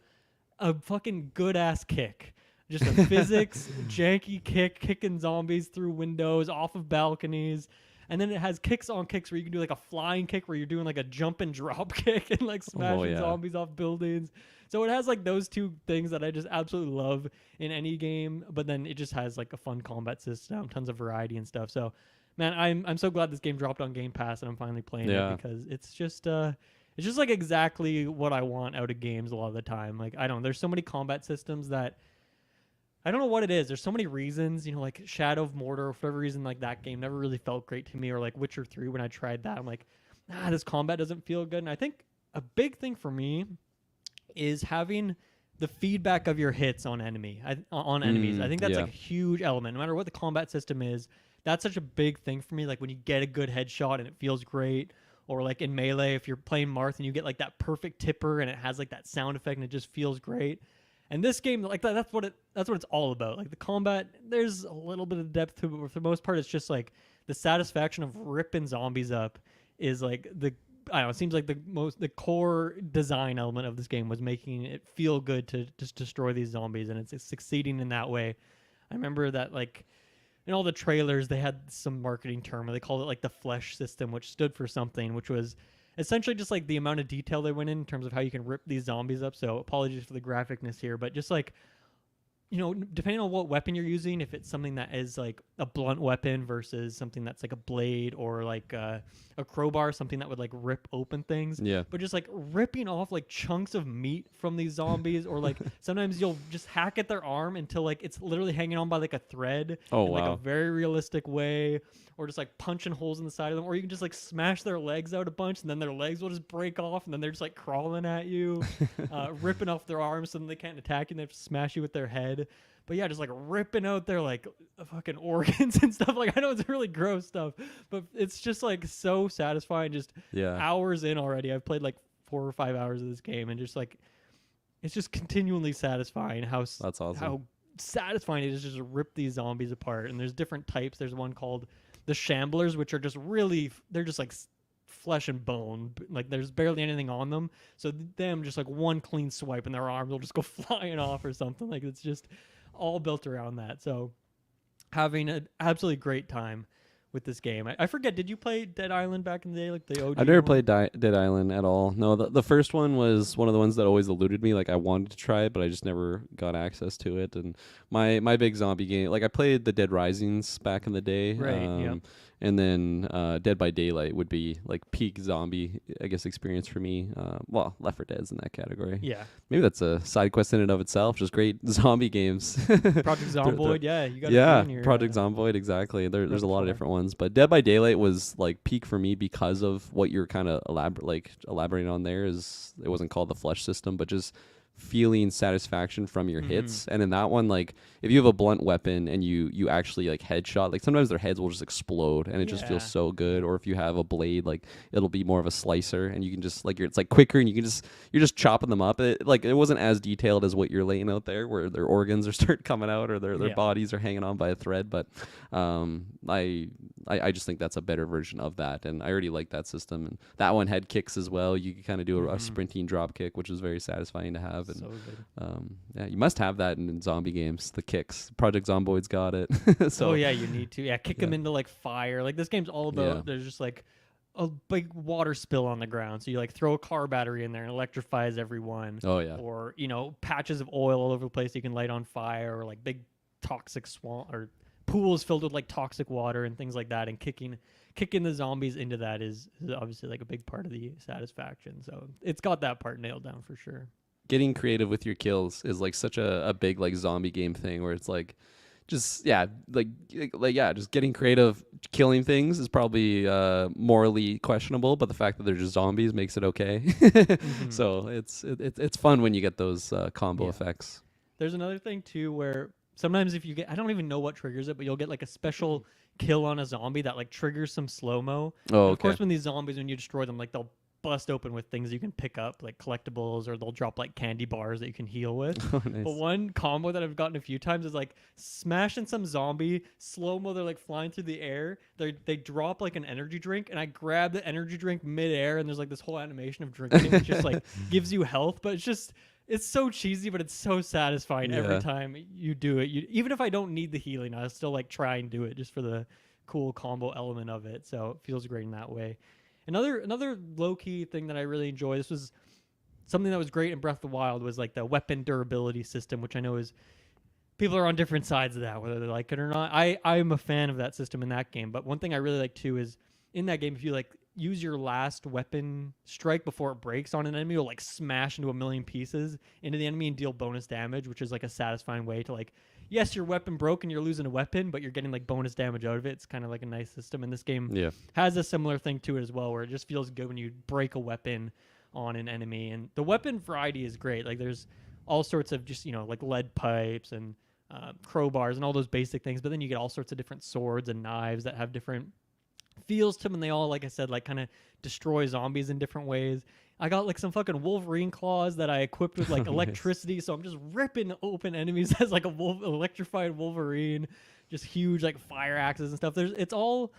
A fucking good-ass kick. Just a physics, janky kick, kicking zombies through windows, off of balconies. And then it has kicks on kicks where you can do like a flying kick where you're doing like a jump and drop kick and like smashing zombies off buildings. So it has like those two things that I just absolutely love in any game, but then it just has like a fun combat system, tons of variety and stuff. So man, I'm so glad this game dropped on Game Pass and I'm finally playing it, because it's just like exactly what I want out of games a lot of the time. Like, I don't know, there's so many combat systems that I don't know what it is. There's so many reasons, like Shadow of Mordor, for whatever reason, like that game never really felt great to me, or like Witcher 3 when I tried that. I'm like, this combat doesn't feel good. And I think a big thing for me is having the feedback of your hits on enemies. I think that's like a huge element. No matter what the combat system is, that's such a big thing for me. Like when you get a good headshot and it feels great, or like in Melee, if you're playing Marth and you get like that perfect tipper and it has like that sound effect and it just feels great. And this game, like that's what it's all about. Like the combat, there's a little bit of depth to it, but for the most part, it's just like the satisfaction of ripping zombies up is like it seems like the core design element of this game was making it feel good to just destroy these zombies, and it's succeeding in that way. I remember that like in all the trailers, they had some marketing term, or they called it like the flesh system, which stood for something, which was essentially just like the amount of detail they went in terms of how you can rip these zombies up. So apologies for the graphicness here, but just like, depending on what weapon you're using, if it's something that is like a blunt weapon versus something that's like a blade or like a crowbar, something that would like rip open things. Yeah. But just like ripping off like chunks of meat from these zombies, or like sometimes you'll just hack at their arm until like it's literally hanging on by like a thread in like a very realistic way, or just like punching holes in the side of them, or you can just like smash their legs out a bunch and then their legs will just break off and then they're just like crawling at you, ripping off their arms so then they can't attack you and they have to smash you with their head. But yeah, just like ripping out their like fucking organs and stuff. Like, I know it's really gross stuff, but it's just like so satisfying. Just hours in already. I've played like 4 or 5 hours of this game, and just like it's just continually satisfying that's awesome. How satisfying it is just to rip these zombies apart. And there's different types. There's one called the Shamblers, which are just they're just like flesh and bone. Like there's barely anything on them. So them just like one clean swipe and their arms will just go flying off or something. Like it's just all built around that. So having an absolutely great time with this game. I forget, did you play Dead Island back in the day, like the OG? I've never played Dead Island at all. No, the first one was one of the ones that always eluded me. Like I wanted to try it, but I just never got access to it. And my big zombie game, like I played the Dead Risings back in the day. Right, And then Dead by Daylight would be like peak zombie, I guess, experience for me. Well, Left 4 Dead's in that category. Yeah. Maybe that's a side quest in and of itself. Just great zombie games. Project Zomboid, you got Project Zomboid, exactly. There's a lot of different ones, but Dead by Daylight was like peak for me because of what you're kind of elaborating on there. Is it wasn't called the flesh system, but just feeling satisfaction from your hits. And in that one, like if you have a blunt weapon and you actually like headshot, like sometimes their heads will just explode and it just feels so good. Or if you have a blade, like it'll be more of a slicer and you can just like it's like quicker and you're just chopping them up. It wasn't as detailed as what you're laying out there where their organs are start coming out or their bodies are hanging on by a thread. But I just think that's a better version of that, and I already like that system. And that one had kicks as well. You could kind of do a sprinting drop kick, which was very satisfying to have. And so good. You must have that in zombie games. The kicks. Project Zomboid's got it. So you need to kick them into like fire. Like this game's all about. There's just like a big water spill on the ground, so you like throw a car battery in there and electrifies everyone. Or patches of oil all over the place you can light on fire, or like big toxic swamp or pools filled with like toxic water and things like that. And kicking the zombies into that is obviously like a big part of the satisfaction. So it's got that part nailed down for sure. Getting creative with your kills is like such a big like zombie game thing where it's like just just getting creative. Killing things is probably morally questionable, but the fact that they're just zombies makes it okay. So it's fun when you get those combo effects. There's another thing too where sometimes if you get, I don't even know what triggers it, but you'll get like a special kill on a zombie that like triggers some slow mo. Oh, And of okay. course, when these zombies, when you destroy them, like they'll bust open with things you can pick up, like collectibles, or they'll drop like candy bars that you can heal with. Oh, nice. But one combo that I've gotten a few times is like smashing some zombie, slow mo, they're like flying through the air. They drop like an energy drink, and I grab the energy drink midair, and there's like this whole animation of drinking it, which just like gives you health. But it's so cheesy, but it's so satisfying every Yeah. time you do it. Even if I don't need the healing, I'll still like try and do it just for the cool combo element of it. So it feels great in that way. Another low key thing that I really enjoy. This was something that was great in Breath of the Wild, was like the weapon durability system, which I know is people are on different sides of that, whether they like it or not. I'm a fan of that system in that game. But one thing I really like too is in that game, if you like use your last weapon strike before it breaks on an enemy, you'll like smash into a million pieces into the enemy and deal bonus damage, which is like a satisfying way to like, yes, your weapon broke and you're losing a weapon, but you're getting like bonus damage out of it. It's kind of like a nice system. And this game Yeah. has a similar thing to it as well, where it just feels good when you break a weapon on an enemy. And the weapon variety is great. Like there's all sorts of just, like lead pipes and crowbars and all those basic things. But then you get all sorts of different swords and knives that have different feels to them, and they all, like I said, like kind of destroy zombies in different ways. I got like some fucking Wolverine claws that I equipped with like Nice. electricity, so I'm just ripping open enemies as like a electrified Wolverine, just huge like fire axes and stuff. It's all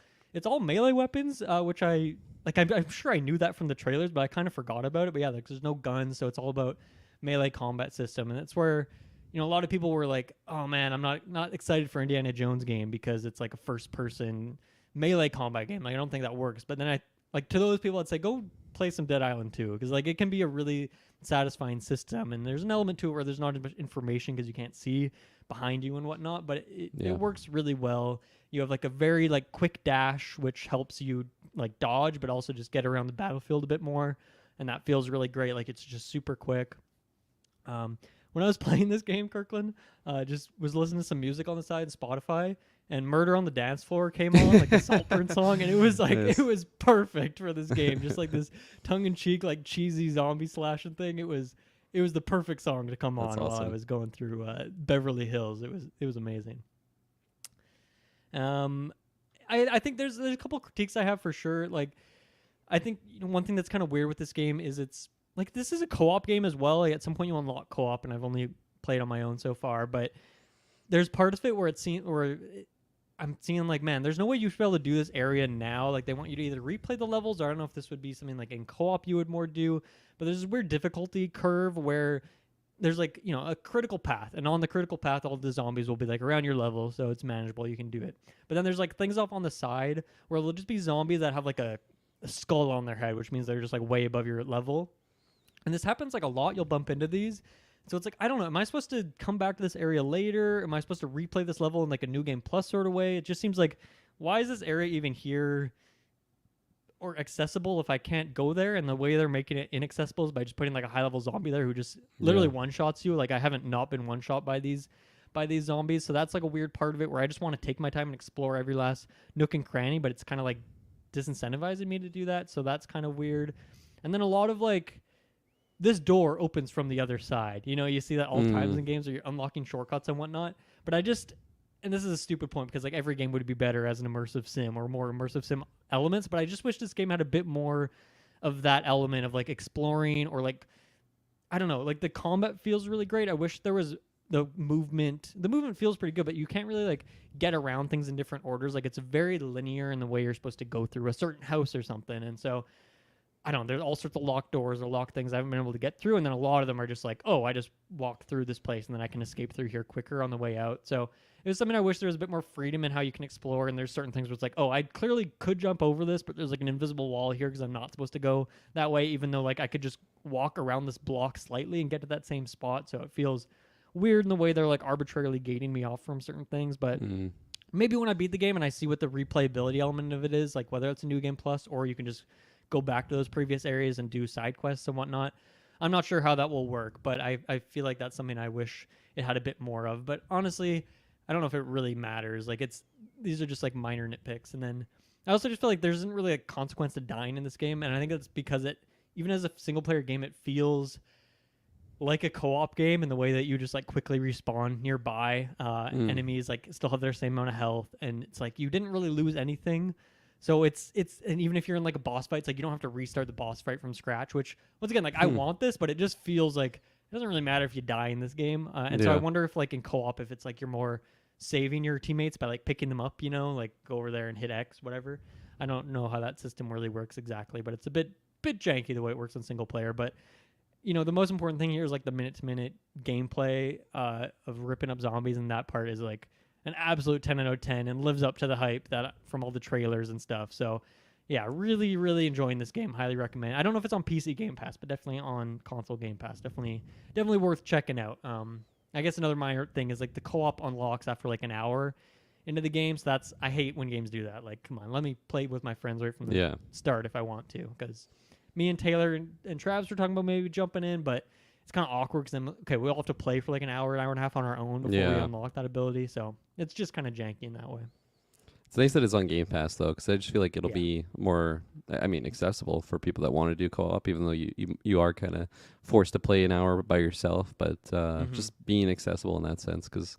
melee weapons, which I like. I'm sure I knew that from the trailers, but I kind of forgot about it. But yeah, like, there's no guns, so it's all about melee combat system, and that's where a lot of people were like, "Oh man, I'm not excited for Indiana Jones game because it's like a first person melee combat game. Like I don't think that works." But then I like, to those people, I'd say go play some Dead Island 2, because like it can be a really satisfying system, and there's an element to it where there's not as much information because you can't see behind you and whatnot, but it works really well. You have like a very like quick dash, which helps you like dodge, but also just get around the battlefield a bit more, and that feels really great. Like it's just super quick. When I was playing this game, Kirkland, just was listening to some music on the side of Spotify, and Murder on the Dance Floor came on, like the Saltburn song, and it was like, Nice. it was perfect for this game. Just like this tongue-in-cheek, like cheesy zombie slashing thing. It was the perfect song to come That's on while I awesome. was going through Beverly Hills. It was amazing. I think there's a couple critiques I have for sure. Like, I think one thing that's kind of weird with this game is it's like, this is a co-op game as well. Like at some point you unlock co-op, and I've only played on my own so far, but there's parts of it where I'm seeing like, man, there's no way you should be able to do this area now. Like they want you to either replay the levels, or I don't know if this would be something like in co-op you would more do, but there's this weird difficulty curve where there's like, a critical path, and on the critical path, all the zombies will be like around your level, so it's manageable. You can do it. But then there's like things off on the side where there'll just be zombies that have like a skull on their head, which means they're just like way above your level. And this happens like a lot. You'll bump into these. So it's like, I don't know. Am I supposed to come back to this area later? Am I supposed to replay this level in like a New Game Plus sort of way? It just seems like, why is this area even here or accessible if I can't go there? And the way they're making it inaccessible is by just putting like a high level zombie there who just literally one-shots you. Like I haven't not been one-shot by these zombies. So that's like a weird part of it where I just want to take my time and explore every last nook and cranny, but it's kind of like disincentivizing me to do that. So that's kind of weird. And then a lot of like, this door opens from the other side. You see that all times in games where you're unlocking shortcuts and whatnot. But and this is a stupid point because like every game would be better as an immersive sim or more immersive sim elements, but I just wish this game had a bit more of that element of like exploring, or like, I don't know, like the combat feels really great. I wish there was the movement. The movement feels pretty good, but you can't really like get around things in different orders. Like it's very linear in the way you're supposed to go through a certain house or something. And so I don't know, there's all sorts of locked doors or locked things I haven't been able to get through, and then a lot of them are just like, oh, I just walked through this place and then I can escape through here quicker on the way out. So it was something I wish there was a bit more freedom in how you can explore, and there's certain things where it's like, oh, I clearly could jump over this, but there's like an invisible wall here because I'm not supposed to go that way, even though like I could just walk around this block slightly and get to that same spot. So it feels weird in the way they're like arbitrarily gating me off from certain things, but maybe when I beat the game and I see what the replayability element of it is, like whether it's a New Game Plus or you can just go back to those previous areas and do side quests and whatnot. I'm not sure how that will work, but I feel like that's something I wish it had a bit more of. But honestly, I don't know if it really matters. Like these are just like minor nitpicks. And then I also just feel like there isn't really a consequence to dying in this game. And I think that's because even as a single player game, it feels like a co-op game in the way that you just like quickly respawn nearby. Enemies like still have their same amount of health, and it's like you didn't really lose anything. So it's and even if you're in like a boss fight, it's like you don't have to restart the boss fight from scratch. Which once again, like I want this, but it just feels like it doesn't really matter if you die in this game. And so I wonder if like in co-op, if it's like you're more saving your teammates by like picking them up, like go over there and hit X, whatever. I don't know how that system really works exactly, but it's a bit janky the way it works in single player. But the most important thing here is like the minute-to-minute gameplay of ripping up zombies, and that part is like an absolute 10 out of 10 and lives up to the hype that from all the trailers and stuff. So yeah, really, really enjoying this game. Highly recommend. I don't know if it's on PC Game Pass, but definitely on console Game Pass. Definitely worth checking out. I guess another minor thing is like the co-op unlocks after like an hour into the game. So I hate when games do that. Like, come on, let me play with my friends right from the start if I want to, because me and Taylor and Travis were talking about maybe jumping in, but it's kind of awkward because then, okay, we all have to play for like an hour and a half on our own before we unlock that ability. So it's just kind of janky in that way. It's nice that it's on Game Pass, though, because I just feel like it'll be more, accessible for people that want to do co-op, even though you are kind of forced to play an hour by yourself, but just being accessible in that sense, because,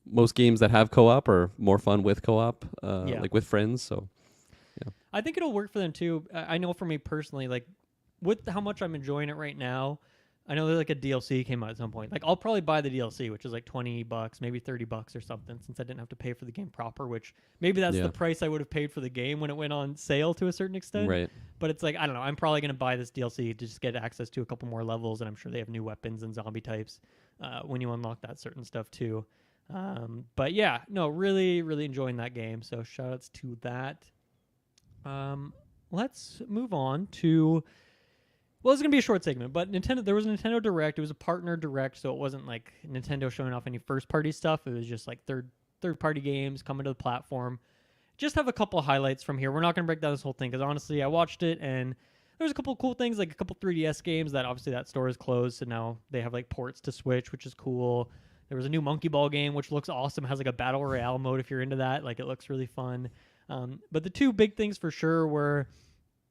most games that have co-op are more fun with co-op, like with friends, so, yeah. I think it'll work for them, too. I know for me personally, like, with how much I'm enjoying it right now, I know there's like a DLC came out at some point. Like I'll probably buy the DLC, which is like $20, maybe $30 or something, since I didn't have to pay for the game proper, which maybe that's the price I would have paid for the game when it went on sale to a certain extent. Right. But it's like, I don't know, I'm probably going to buy this DLC to just get access to a couple more levels, and I'm sure they have new weapons and zombie types when you unlock that certain stuff too. But yeah, no, really, really enjoying that game. So shout outs to that. Let's move on to... Well, it's going to be a short segment, but there was a Nintendo Direct. It was a partner Direct, so it wasn't like Nintendo showing off any first-party stuff. It was just like third-party games coming to the platform. Just have a couple of highlights from here. We're not going to break down this whole thing because honestly, I watched it and there's a couple of cool things, like a couple 3DS games that obviously that store is closed, so now they have like ports to Switch, which is cool. There was a new Monkey Ball game, which looks awesome. It has like a Battle Royale mode if you're into that. Like it looks really fun. But the two big things for sure were...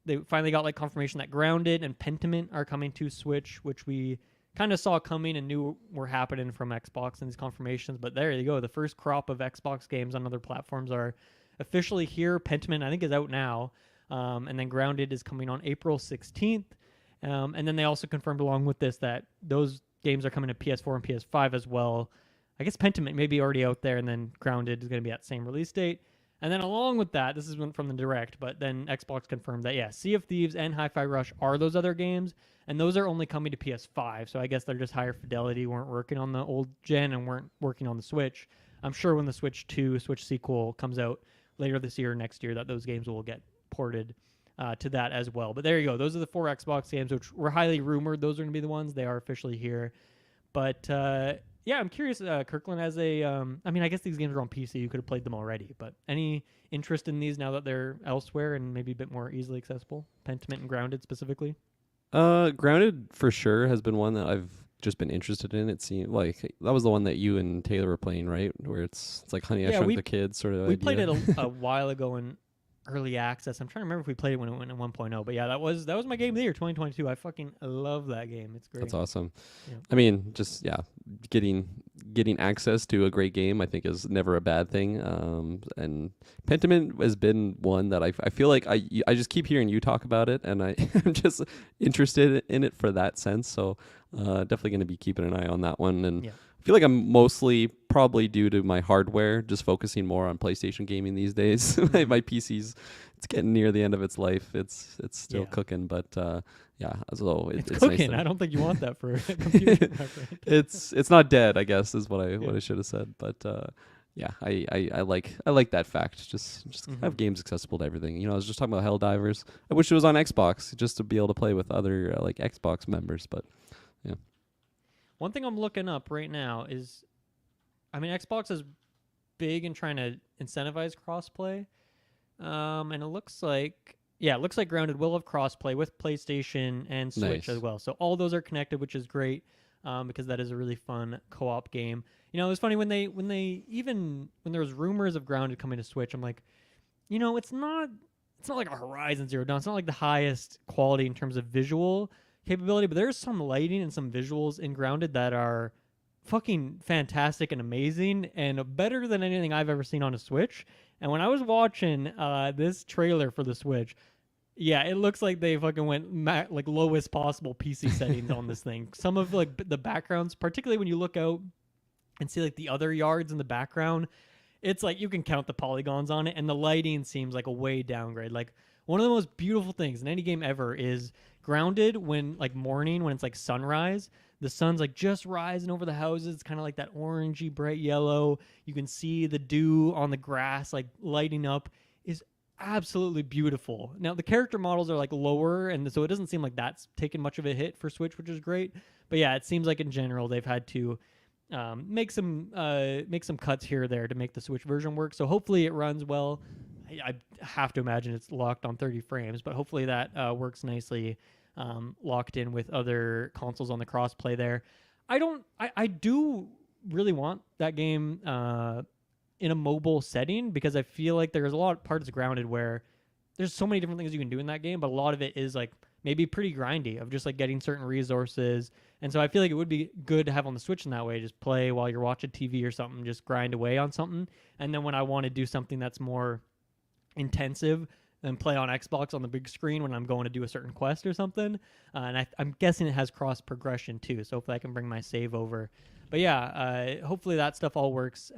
They finally got like confirmation that Grounded and Pentiment are coming to Switch, which we kind of saw coming and knew were happening from Xbox and these confirmations. But there you go. The first crop of Xbox games on other platforms are officially here. Pentiment, I think, is out now. And then Grounded is coming on April 16th. And then they also confirmed along with this that those games are coming to PS4 and PS5 as well. I guess Pentiment may be already out there, and then Grounded is going to be at the same release date. And then along with that, this is from the Direct, but then Xbox confirmed that, Sea of Thieves and Hi-Fi Rush are those other games, and those are only coming to PS5, so I guess they're just higher fidelity, weren't working on the old gen and weren't working on the Switch. I'm sure when the Switch 2, Switch sequel comes out later this year or next year, that those games will get ported to that as well. But there you go. Those are the 4 Xbox games, which were highly rumored. Those are going to be the ones. They are officially here. But... yeah, I'm curious, Kirkland, as a... I guess these games are on PC. You could have played them already. But any interest in these now that they're elsewhere and maybe a bit more easily accessible? Pentiment and Grounded specifically? Grounded for sure has been one that I've just been interested in. It seemed like that was the one that you and Taylor were playing, right? Where it's like Honey, I Shrunk the Kids sort of We idea. played it a while ago in early access. I'm trying to remember if we played it when it went in 1.0. But yeah, that was my game of the year, 2022. I fucking love that game. It's great. That's awesome. Yeah. Getting access to a great game, I think, is never a bad thing. And Pentiment has been one that I feel like I just keep hearing you talk about it, and I'm just interested in it for that sense. So definitely going to be keeping an eye on that one. And I feel like I'm mostly probably due to my hardware, just focusing more on PlayStation gaming these days. My PC's, it's getting near the end of its life. It's still cooking, but so it's cooking. Nice. I don't think you want that for a computer. It's not dead, I guess, is what I should have said. But I like that fact. Just have games accessible to everything. I was just talking about Helldivers. I wish it was on Xbox just to be able to play with other like Xbox members, but yeah. One thing I'm looking up right now is, Xbox is big in trying to incentivize crossplay, and it looks like Grounded will have crossplay with PlayStation and Switch as well. So all those are connected, which is great, because that is a really fun co-op game. It was funny when there was rumors of Grounded coming to Switch. I'm like, it's not like a Horizon Zero Dawn. It's not like the highest quality in terms of visual. capability, but there's some lighting and some visuals in Grounded that are fucking fantastic and amazing and better than anything I've ever seen on a Switch. And when I was watching this trailer for the Switch, yeah, it looks like they fucking went like lowest possible PC settings on this thing. Some of like the backgrounds, particularly when you look out and see like the other yards in the background, it's like you can count the polygons on it, and the lighting seems like a way downgrade. Like one of the most beautiful things in any game ever is Grounded when like morning, when it's like sunrise, the sun's like just rising over the houses. It's kind of like that orangey bright yellow. You can see the dew on the grass like lighting up. Is absolutely beautiful. Now the character models are like lower, and so it doesn't seem like that's taken much of a hit for Switch, which is great. But yeah, it seems like in general they've had to make some cuts here or there to make the Switch version work. So hopefully it runs well. I have to imagine it's locked on 30 frames, but hopefully that works nicely, locked in with other consoles on the crossplay there. I do really want that game in a mobile setting, because I feel like there's a lot of parts of Grounded where there's so many different things you can do in that game, but a lot of it is like maybe pretty grindy of just like getting certain resources. And so I feel like it would be good to have on the Switch in that way. Just play while you're watching TV or something, just grind away on something. And then when I want to do something that's more intensive, then play on Xbox on the big screen when I'm going to do a certain quest or something. And I'm guessing it has cross progression too. So hopefully I can bring my save over. But yeah, hopefully that stuff all works.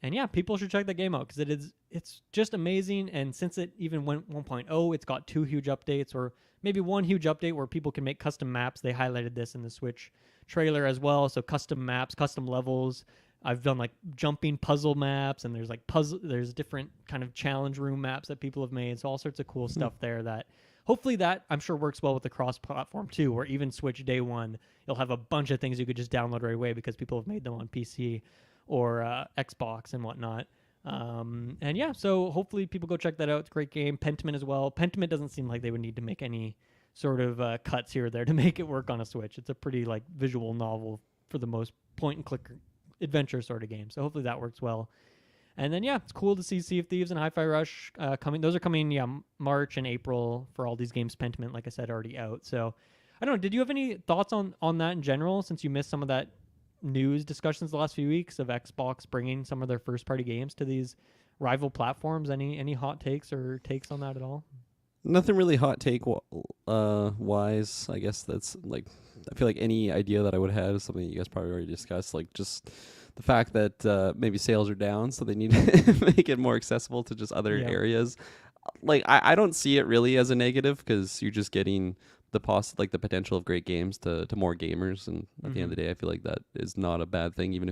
And yeah, people should check that game out, because it's just amazing. And since it even went 1.0, it's got 2 huge updates, or maybe 1 huge update where people can make custom maps. They highlighted this in the Switch trailer as well. So custom maps, custom levels. I've done like jumping puzzle maps, and there's different kind of challenge room maps that people have made. So all sorts of cool stuff there that hopefully that I'm sure works well with the cross-platform too, where even Switch day one, you'll have a bunch of things you could just download right away because people have made them on PC or Xbox and whatnot. And yeah, so hopefully people go check that out. It's a great game. Pentiment as well. Pentiment doesn't seem like they would need to make any sort of cuts here or there to make it work on a Switch. It's a pretty like visual novel for the most point and click adventure sort of game. So hopefully that works well. And then yeah, it's cool to see Sea of Thieves and Hi-Fi Rush coming. Those are coming March and April for all these games. Pentiment, like I said, already out. So I don't know. Did you have any thoughts on that in general, since you missed some of that news discussions the last few weeks of Xbox bringing some of their first party games to these rival platforms? Any hot takes or takes on that at all? Nothing really hot take wise. I guess that's like, I feel like any idea that I would have is something you guys probably already discussed. Like just the fact that maybe sales are down, so they need to make it more accessible to just other areas. Like I don't see it really as a negative, because you're just getting the potential of great games to more gamers, and at the end of the day, I feel like that is not a bad thing. Even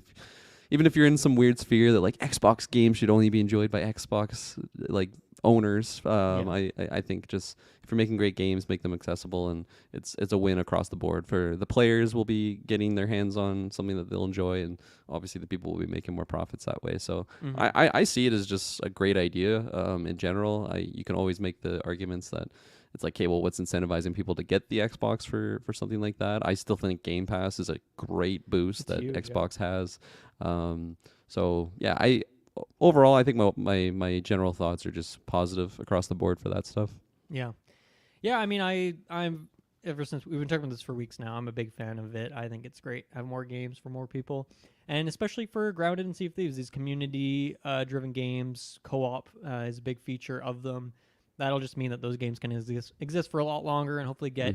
if you're in some weird sphere that like Xbox games should only be enjoyed by Xbox like owners, I think just if you're making great games, make them accessible, and it's a win across the board. For the players, will be getting their hands on something that they'll enjoy, and obviously the people will be making more profits that way. So I see it as just a great idea in general. You can always make the arguments that it's like, okay, well, what's incentivizing people to get the Xbox for something like that? I still think Game Pass is a great boost that huge, Xbox has. So yeah, overall, I think my general thoughts are just positive across the board for that stuff. Yeah. I mean, I'm ever since we've been talking about this for weeks now, I'm a big fan of it. I think it's great. Have more games for more people, and especially for Grounded and Sea of Thieves, these community driven games, co-op is a big feature of them. That'll just mean that those games can exist for a lot longer, and hopefully get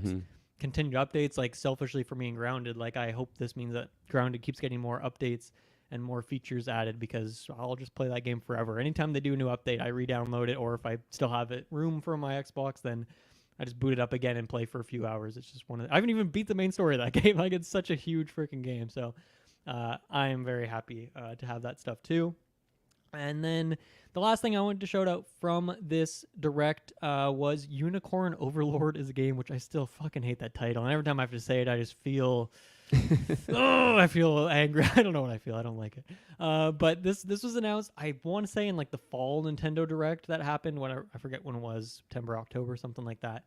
continued updates. Like selfishly for me and Grounded, like I hope this means that Grounded keeps getting more updates and more features added, because I'll just play that game forever. Anytime they do a new update, I re-download it, or if I still have it room for my Xbox, then I just boot it up again and play for a few hours. It's just I haven't even beat the main story of that game. Like it's such a huge freaking game. So I am very happy to have that stuff too. And then the last thing I wanted to shout out from this direct was Unicorn Overlord is a game, which I still fucking hate that title. And every time I have to say it, I just feel I feel angry. I don't know what I feel. I don't like it. But this was announced, I want to say, in like the fall Nintendo Direct that happened when I forget when it was, September, October, something like that.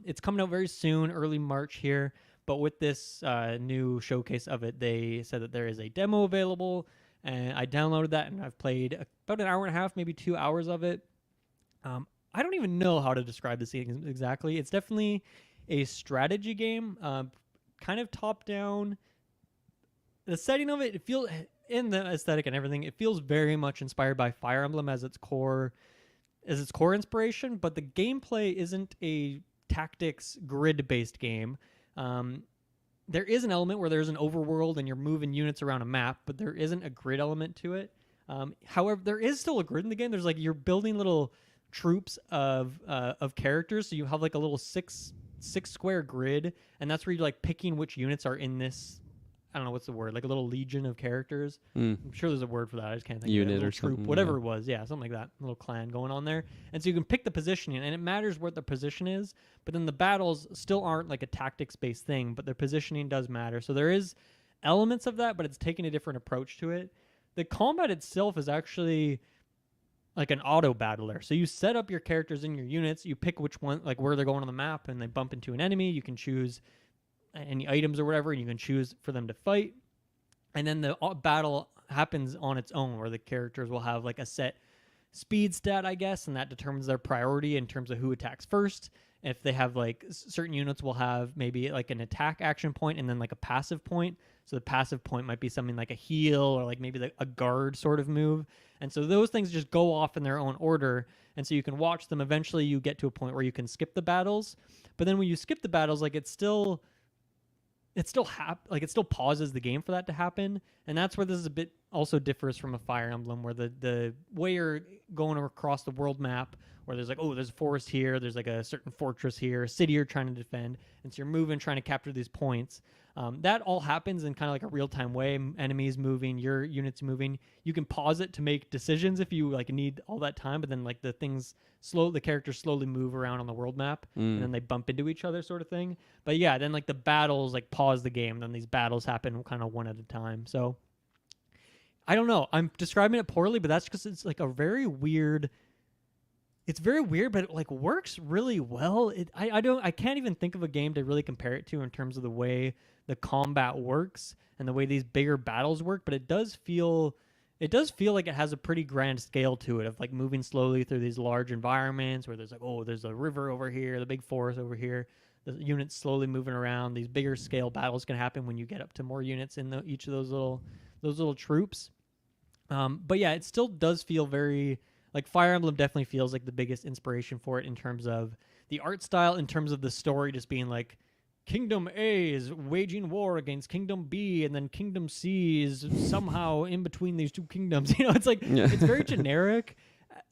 It's coming out very soon, early March here. But with this new showcase of it, they said that there is a demo available, and I downloaded that, and I've played about an hour and a half, maybe 2 hours of it. I don't even know how to describe this game exactly. It's definitely a strategy game, kind of top down. The setting of it feels, in the aesthetic and everything, it feels very much inspired by Fire Emblem as its core inspiration, but the gameplay isn't a tactics grid-based game. There is an element where there's an overworld and you're moving units around a map, but there isn't a grid element to it. However, there is still a grid in the game. There's like you're building little troops of characters, so you have like a little six square grid, and that's where you're like picking which units are in this. I don't know what's the word, like a little legion of characters. I'm sure there's a word for that. I just can't think Unit of it. or Troop, something, whatever it was. Yeah, something like that. A little clan going on there. And so you can pick the positioning, and it matters what the position is, but then the battles still aren't like a tactics-based thing, but their positioning does matter. So there is elements of that, but it's taking a different approach to it. The combat itself is actually like an auto battler. So you set up your characters in your units, you pick which one, like where they're going on the map, and they bump into an enemy. You can choose any items or whatever, and you can choose for them to fight. And then the battle happens on its own, where the characters will have like a set speed stat, I guess, and that determines their priority in terms of who attacks first. If they have like certain units will have maybe like an attack action point and then like a passive point. So the passive point might be something like a heal or like maybe like a guard sort of move. And so those things just go off in their own order. And so you can watch them. Eventually you get to a point where you can skip the battles. But then when you skip the battles, like it still pauses the game for that to happen. And that's where this is a bit also differs from a Fire Emblem, where the way you're going across the world map, where there's like, oh, there's a forest here, there's like a certain fortress here, a city you're trying to defend, and so you're moving, trying to capture these points. That all happens in kind of like a real-time way. Enemies moving, your units moving. You can pause it to make decisions if you like need all that time, but then like the characters slowly move around on the world map, and then they bump into each other, sort of thing. But yeah, then like the battles like pause the game, and then these battles happen kind of one at a time. So I don't know. I'm describing it poorly, but that's because it's like a very weird. It's very weird, but it like works really well. I can't even think of a game to really compare it to in terms of the way the combat works and the way these bigger battles work. But it does feel like it has a pretty grand scale to it, of like moving slowly through these large environments where there's like, oh, there's a river over here, the big forest over here. The units slowly moving around. These bigger scale battles can happen when you get up to more units in each of those little troops. But yeah, it still does feel very. Like Fire Emblem definitely feels like the biggest inspiration for it in terms of the art style, in terms of the story just being like Kingdom A is waging war against Kingdom B, and then Kingdom C is somehow in between these two kingdoms. It's like it's very generic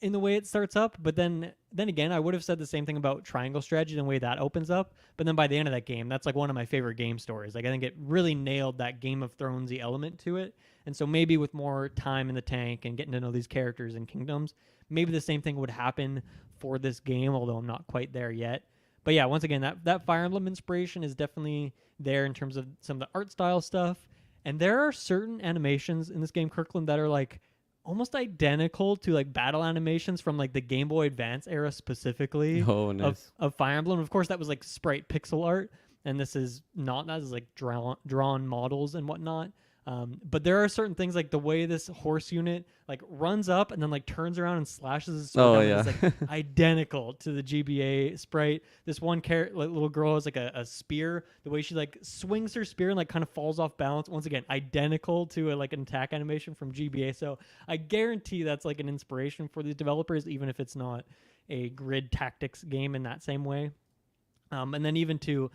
in the way it starts up, but then again, I would have said the same thing about Triangle Strategy, the way that opens up. But then by the end of that game, that's like one of my favorite game stories. Like I think it really nailed that Game of Thronesy element to it. And so maybe with more time in the tank and getting to know these characters and kingdoms, maybe the same thing would happen for this game, although I'm not quite there yet. But yeah, once again, that Fire Emblem inspiration is definitely there in terms of some of the art style stuff. And there are certain animations in this game, Kirkland, that are like almost identical to like battle animations from like the Game Boy Advance era specifically. Oh, nice. of Fire Emblem. Of course, that was like sprite pixel art, and this is not. That is like drawn models and whatnot. But there are certain things like the way this horse unit like runs up and then like turns around and slashes his sword down is like identical to the GBA sprite. This one little girl has like a spear. The way she like swings her spear and like kind of falls off balance. Once again, identical to like an attack animation from GBA. So I guarantee that's like an inspiration for these developers, even if it's not a grid tactics game in that same way. And then even to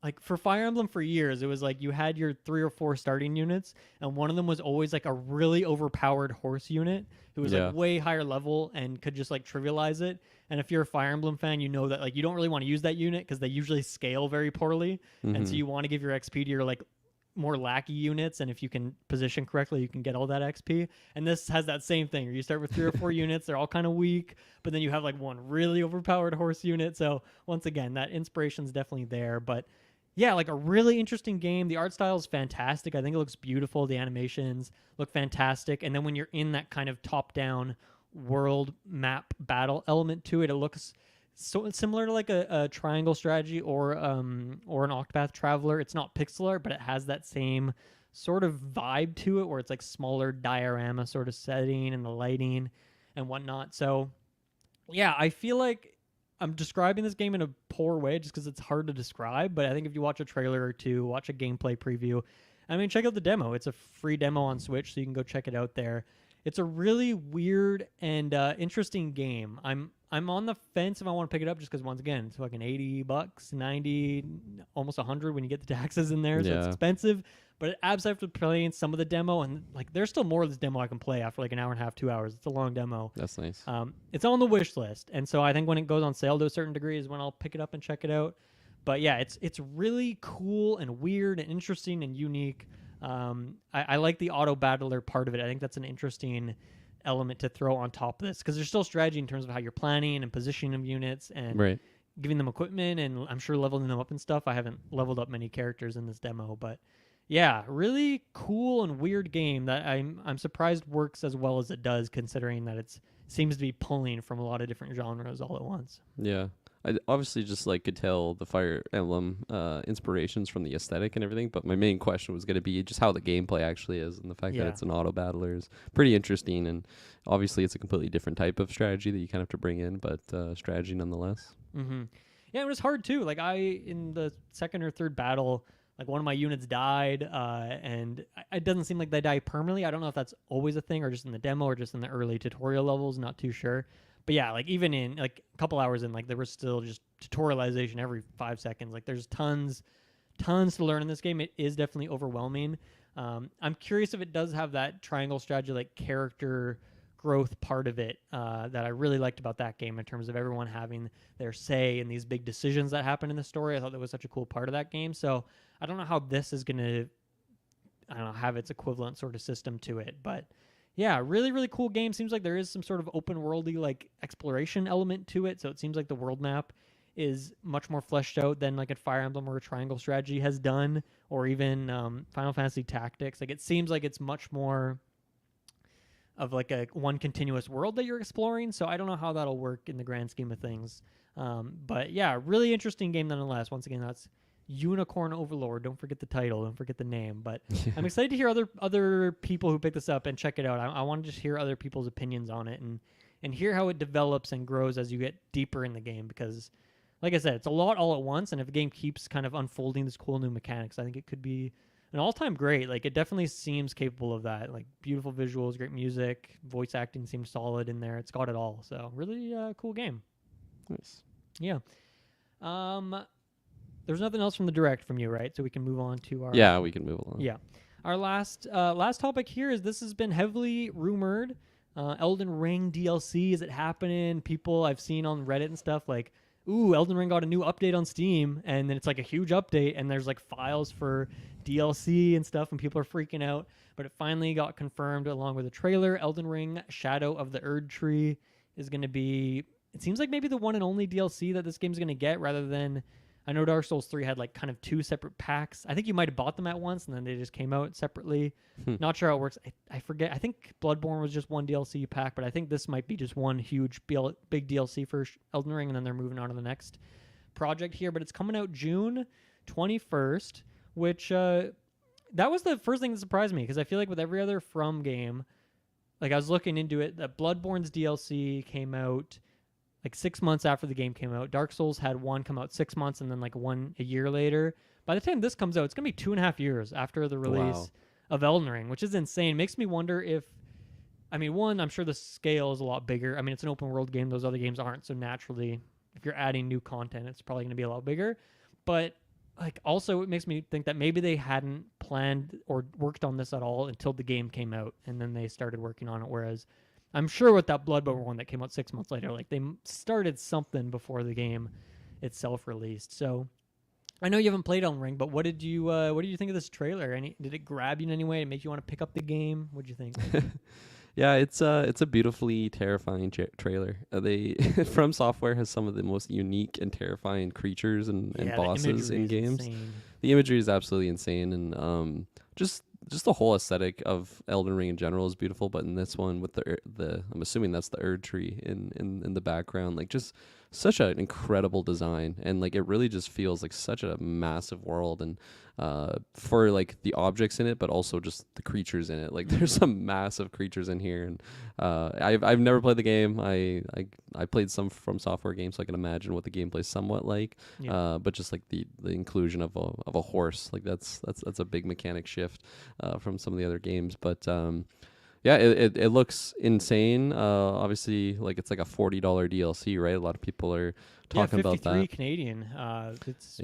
like for Fire Emblem for years, it was like you had your 3 or 4 starting units, and one of them was always like a really overpowered horse unit who was like way higher level and could just like trivialize it. And if you're a Fire Emblem fan, you know that like you don't really want to use that unit because they usually scale very poorly, and so you want to give your XP to your like more lackey units, and if you can position correctly, you can get all that XP. And this has that same thing where you start with 3 or 4 units, they're all kind of weak, but then you have like one really overpowered horse unit. So once again, that inspiration's definitely there. But yeah, like a really interesting game. The art style is fantastic. I think it looks beautiful. The animations look fantastic. And then when you're in that kind of top-down world map battle element to it, it looks so similar to like a Triangle Strategy or an Octopath Traveler. It's not pixel art, but it has that same sort of vibe to it, where it's like smaller diorama sort of setting and the lighting and whatnot. So yeah, I feel like I'm describing this game in a poor way just because it's hard to describe. But I think if you watch a trailer or two, watch a gameplay preview, I mean, check out the demo. It's a free demo on Switch, so you can go check it out there. It's a really weird and interesting game. I'm on the fence if I want to pick it up just because, once again, it's fucking $80, 90, almost 100 when you get the taxes in there, so it's expensive. But after playing some of the demo, and like there's still more of this demo I can play after like an hour and a half, 2 hours. It's a long demo. That's nice. It's on the wish list, and so I think when it goes on sale to a certain degree is when I'll pick it up and check it out. But yeah, it's really cool and weird and interesting and unique. I like the auto battler part of it. I think that's an interesting element to throw on top of this because there's still strategy in terms of how you're planning and positioning of units and giving them equipment and I'm sure leveling them up and stuff. I haven't leveled up many characters in this demo, but yeah, really cool and weird game that I'm surprised works as well as it does, considering that it seems to be pulling from a lot of different genres all at once. Yeah. I obviously just like could tell the Fire Emblem inspirations from the aesthetic and everything, but my main question was going to be just how the gameplay actually is, and the fact that it's an auto battler is pretty interesting. And obviously, it's a completely different type of strategy that you kind of have to bring in, but strategy nonetheless. Mm-hmm. Yeah, it was hard too. Like in the second or third battle, like one of my units died, and it doesn't seem like they die permanently. I don't know if that's always a thing or just in the demo or just in the early tutorial levels. Not too sure. But yeah, like even in like a couple hours in, like there was still just tutorialization every 5 seconds. Like there's tons to learn in this game. It is definitely overwhelming. I'm curious if it does have that triangle strategy, like character growth part of it that I really liked about that game in terms of everyone having their say in these big decisions that happen in the story. I thought that was such a cool part of that game. So I don't know how this is going to, have its equivalent sort of system to it, but yeah, really, really cool game. Seems like there is some sort of open worldy like exploration element to it. So it seems like the world map is much more fleshed out than like a Fire Emblem or a Triangle Strategy has done, or even Final Fantasy Tactics. Like it seems like it's much more of like a one continuous world that you're exploring. So I don't know how that'll work in the grand scheme of things. But yeah, really interesting game nonetheless. Once again, that's Unicorn Overlord. Don't forget the title. Don't forget the name. But I'm excited to hear other people who pick this up and check it out. I want to just hear other people's opinions on it and hear how it develops and grows as you get deeper in the game. Because, like I said, it's a lot all at once. And if the game keeps kind of unfolding this cool new mechanics, I think it could be an all-time great. Like it definitely seems capable of that. Like beautiful visuals, great music, voice acting seems solid in there. It's got it all. So really cool game. Nice. Yeah. There's nothing else from the direct from you, right? So we can move on to our... Yeah, we can move along. Yeah. Our last topic here is this has been heavily rumored. Elden Ring DLC, is it happening? People I've seen on Reddit and stuff like, ooh, Elden Ring got a new update on Steam, and then it's like a huge update, and there's like files for DLC and stuff, and people are freaking out. But it finally got confirmed along with a trailer. Elden Ring Shadow of the Erdtree is going to be... It seems like maybe the one and only DLC that this game's going to get, rather than... I know Dark Souls 3 had like kind of 2 separate packs. I think you might have bought them at once and then they just came out separately. Not sure how it works. I forget. I think Bloodborne was just one DLC pack, but I think this might be just one huge big DLC for Elden Ring, and then they're moving on to the next project here. But it's coming out June 21st, which that was the first thing that surprised me, because I feel like with every other From game, like I was looking into it, that Bloodborne's DLC came out like 6 months after the game came out. Dark Souls had one come out 6 months and then like one a year later. By the time this comes out, it's going to be 2.5 years after the release of Elden Ring, which is insane. Makes me wonder if, one, I'm sure the scale is a lot bigger. It's an open world game. Those other games aren't. So naturally, if you're adding new content, it's probably going to be a lot bigger. But like also it makes me think that maybe they hadn't planned or worked on this at all until the game came out, and then they started working on it. Whereas I'm sure with that Bloodborne one that came out 6 months later, like they started something before the game itself released. So I know you haven't played Elden Ring, but what did you think of this trailer? Did it grab you in any way and make you want to pick up the game? What'd you think? Yeah, it's a beautifully terrifying trailer. They From Software has some of the most unique and terrifying creatures and bosses in games. Insane. The imagery is absolutely insane, and just the whole aesthetic of Elden Ring in general is beautiful. But in this one, with the I'm assuming that's the Erdtree in the background, like just such an incredible design, and like it really just feels like such a massive world. And for like the objects in it, but also just the creatures in it. Like there's some massive creatures in here, and I've never played the game. I played some From Software games, so I can imagine what the gameplay is somewhat like. But just like the inclusion of a horse, like that's a big mechanic shift from some of the other games. But yeah, it looks insane. Obviously, like it's like a $40 DLC, right? A lot of people are talking about 53 that. Canadian. It's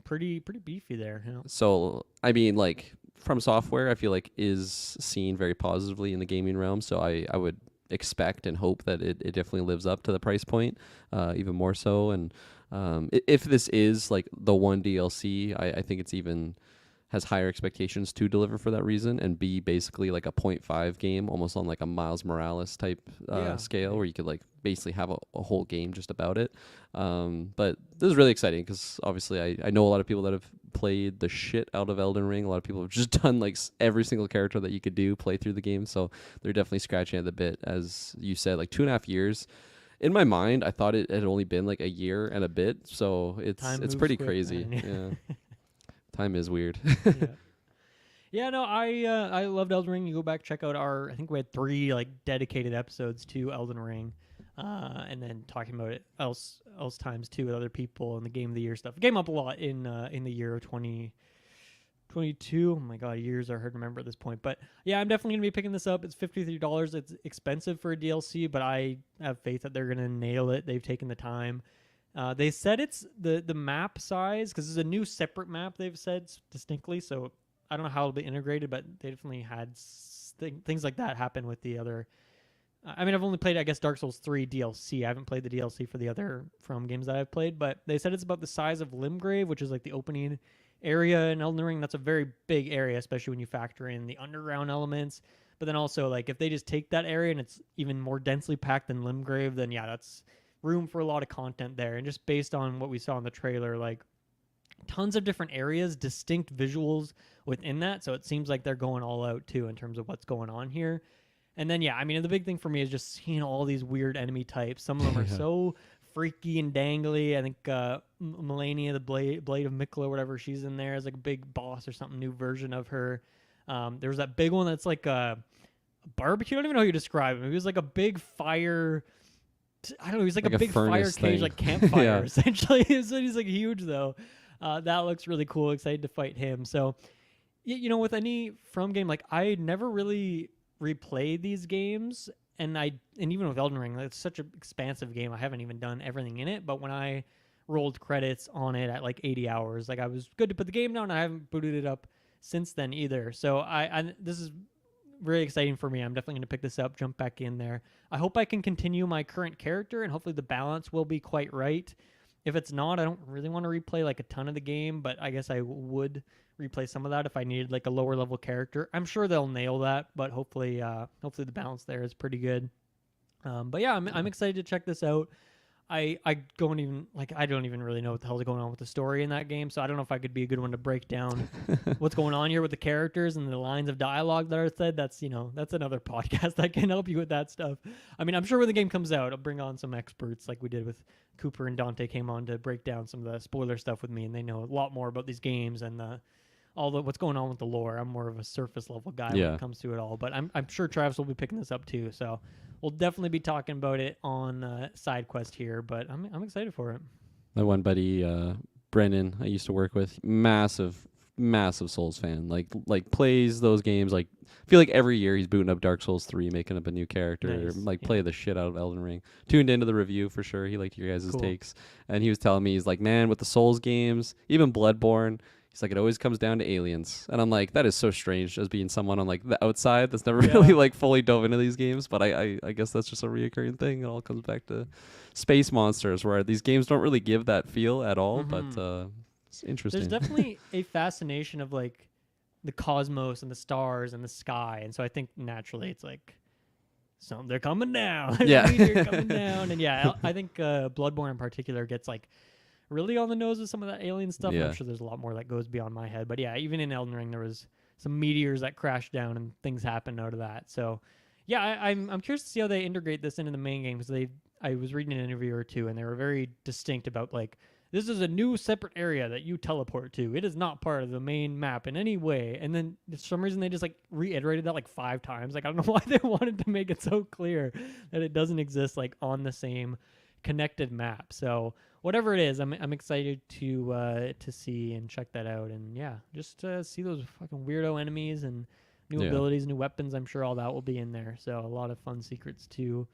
pretty beefy there. You know? So I mean, like From Software, I feel like is seen very positively in the gaming realm. So I would expect and hope that it definitely lives up to the price point, even more so. And if this is like the one DLC, I think it's even has higher expectations to deliver for that reason, and be basically like a 0.5 game, almost on like a Miles Morales type scale, where you could like basically have a whole game just about it. But this is really exciting because obviously I know a lot of people that have played the shit out of Elden Ring. A lot of people have just done like every single character that you could do play through the game, so they're definitely scratching at the bit. As you said, like 2.5 years. In my mind, I thought it had only been like a year and a bit, so it's pretty quick, crazy. Man. Yeah. Time is weird. Yeah, no, I loved Elden Ring. You go back, check out I think we had 3 like dedicated episodes to Elden Ring, and then talking about it else times too with other people and the Game of the Year stuff. It came up a lot in the year of 2022. Oh my god, years are hard to remember at this point. But yeah, I'm definitely gonna be picking this up. It's $53. It's expensive for a DLC, but I have faith that they're gonna nail it. They've taken the time. They said it's the map size, because it's a new separate map, they've said distinctly, so I don't know how it'll be integrated, but they definitely had things like that happen with the other. I mean, I've only played, I guess, Dark Souls 3 DLC. I haven't played the DLC for the other From games that I've played, but they said it's about the size of Limgrave, which is like the opening area in Elden Ring. That's a very big area, especially when you factor in the underground elements. But then also, like, if they just take that area and it's even more densely packed than Limgrave, then yeah, that's room for a lot of content there. And just based on what we saw in the trailer, like tons of different areas, distinct visuals within that. So it seems like they're going all out too in terms of what's going on here. And then, yeah, I mean, the big thing for me is just seeing all these weird enemy types. Some of them are so freaky and dangly. I think Melania, the Blade of Mikla, or whatever, she's in there as like a big boss or something, new version of her. There's that big one that's like a barbecue. I don't even know how you describe him. He was like a big fire. I don't know. He's like a big fire cage, like campfire, essentially. So he's like huge, though. That looks really cool. Excited to fight him. So, you know, with any From game, like I never really replayed these games, and even with Elden Ring, like, it's such an expansive game. I haven't even done everything in it. But when I rolled credits on it at like 80 hours, like I was good to put the game down. I haven't booted it up since then either. So this is very exciting for me. I'm definitely going to pick this up, jump back in there. I hope I can continue my current character, and hopefully the balance will be quite right. If it's not, I don't really want to replay like a ton of the game, but I guess I would replay some of that if I needed like a lower level character. I'm sure they'll nail that, but hopefully the balance there is pretty good. But yeah, I'm excited to check this out. I don't even really know what the hell's going on with the story in that game, so I don't know if I could be a good one to break down what's going on here with the characters and the lines of dialogue that are said. That's another podcast that can help you with that stuff. I mean, I'm sure when the game comes out, I'll bring on some experts like we did with Cooper and Dante came on to break down some of the spoiler stuff with me, and they know a lot more about these games and what's going on with the lore. I'm more of a surface level guy when it comes to it all, but I'm sure Travis will be picking this up too, so we'll definitely be talking about it on Sidequest here, but I'm excited for it. My one buddy, Brennan, I used to work with, massive Souls fan. Like plays those games. Like I feel like every year he's booting up Dark Souls 3, making up a new character. Nice. Play the shit out of Elden Ring. Tuned into the review for sure. He liked your guys' takes, and he was telling me, he's like, man, with the Souls games, even Bloodborne, he's like, it always comes down to aliens. And I'm like, that is so strange as being someone on like the outside that's never really like fully dove into these games. But I guess that's just a reoccurring thing. It all comes back to space monsters, where these games don't really give that feel at all. Mm-hmm. But it's interesting. There's definitely a fascination of like the cosmos and the stars and the sky. And so I think naturally it's like, they're coming down. They're coming down. And yeah, I think Bloodborne in particular gets like really on the nose with some of that alien stuff. I'm sure there's a lot more that goes beyond my head. But yeah, even in Elden Ring, there was some meteors that crashed down and things happened out of that. So yeah, I'm curious to see how they integrate this into the main game, because I was reading an interview or two, and they were very distinct about like this is a new separate area that you teleport to. It is not part of the main map in any way. And then for some reason they just like reiterated that like 5 times. Like I don't know why they wanted to make it so clear that it doesn't exist like on the same connected map. So whatever it is, I'm excited to see and check that out. And yeah, just see those fucking weirdo enemies and new abilities, new weapons. I'm sure all that will be in there. So a lot of fun secrets to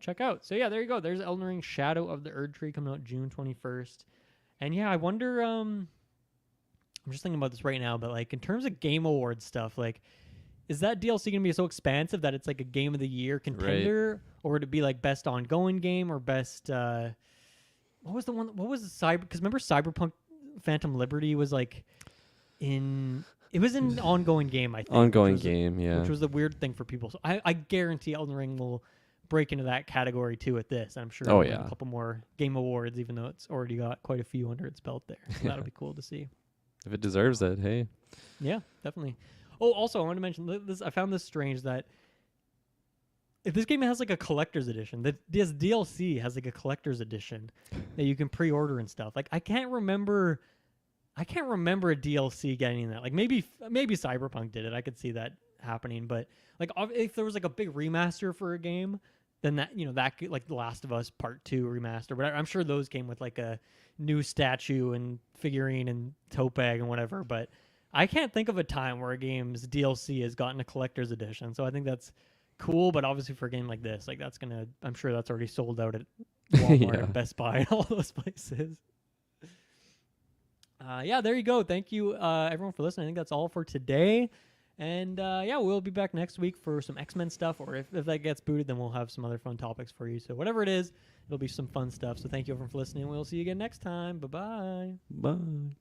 check out. So yeah, there you go. There's Elden Ring Shadow of the Erdtree coming out June 21st. And yeah, I wonder, I'm just thinking about this right now, but like in terms of Game Awards stuff, like is that DLC going to be so expansive that it's like a Game of the Year contender? Right. Or would it be like best ongoing game or best, what was the Cyber, because remember Cyberpunk Phantom Liberty was like it was an ongoing game, I think. Ongoing game, yeah. Which was the weird thing for people. So I guarantee Elden Ring will break into that category too with this. I'm sure a couple more Game Awards, even though it's already got quite a few under its belt there. So that'll be cool to see. If it deserves it, hey. Yeah, definitely. Oh, also, I wanted to mention this. I found this strange that if this game has like a collector's edition, this DLC has like a collector's edition that you can pre-order and stuff. Like I can't remember a DLC getting that. Like maybe Cyberpunk did it. I could see that happening, but like if there was like a big remaster for a game, then that like The Last of Us Part 2 remaster, but I'm sure those came with like a new statue and figurine and tote bag and whatever. But I can't think of a time where a game's DLC has gotten a collector's edition. So I think that's cool, but obviously for a game like this, like I'm sure that's already sold out at Walmart and Best Buy and all those places. Yeah, there you go. Thank you, everyone, for listening. I think that's all for today. And yeah, we'll be back next week for some X-Men stuff, or if that gets booted, then we'll have some other fun topics for you. So whatever it is, it'll be some fun stuff. So thank you everyone for listening. We'll see you again next time. Bye-bye. Bye.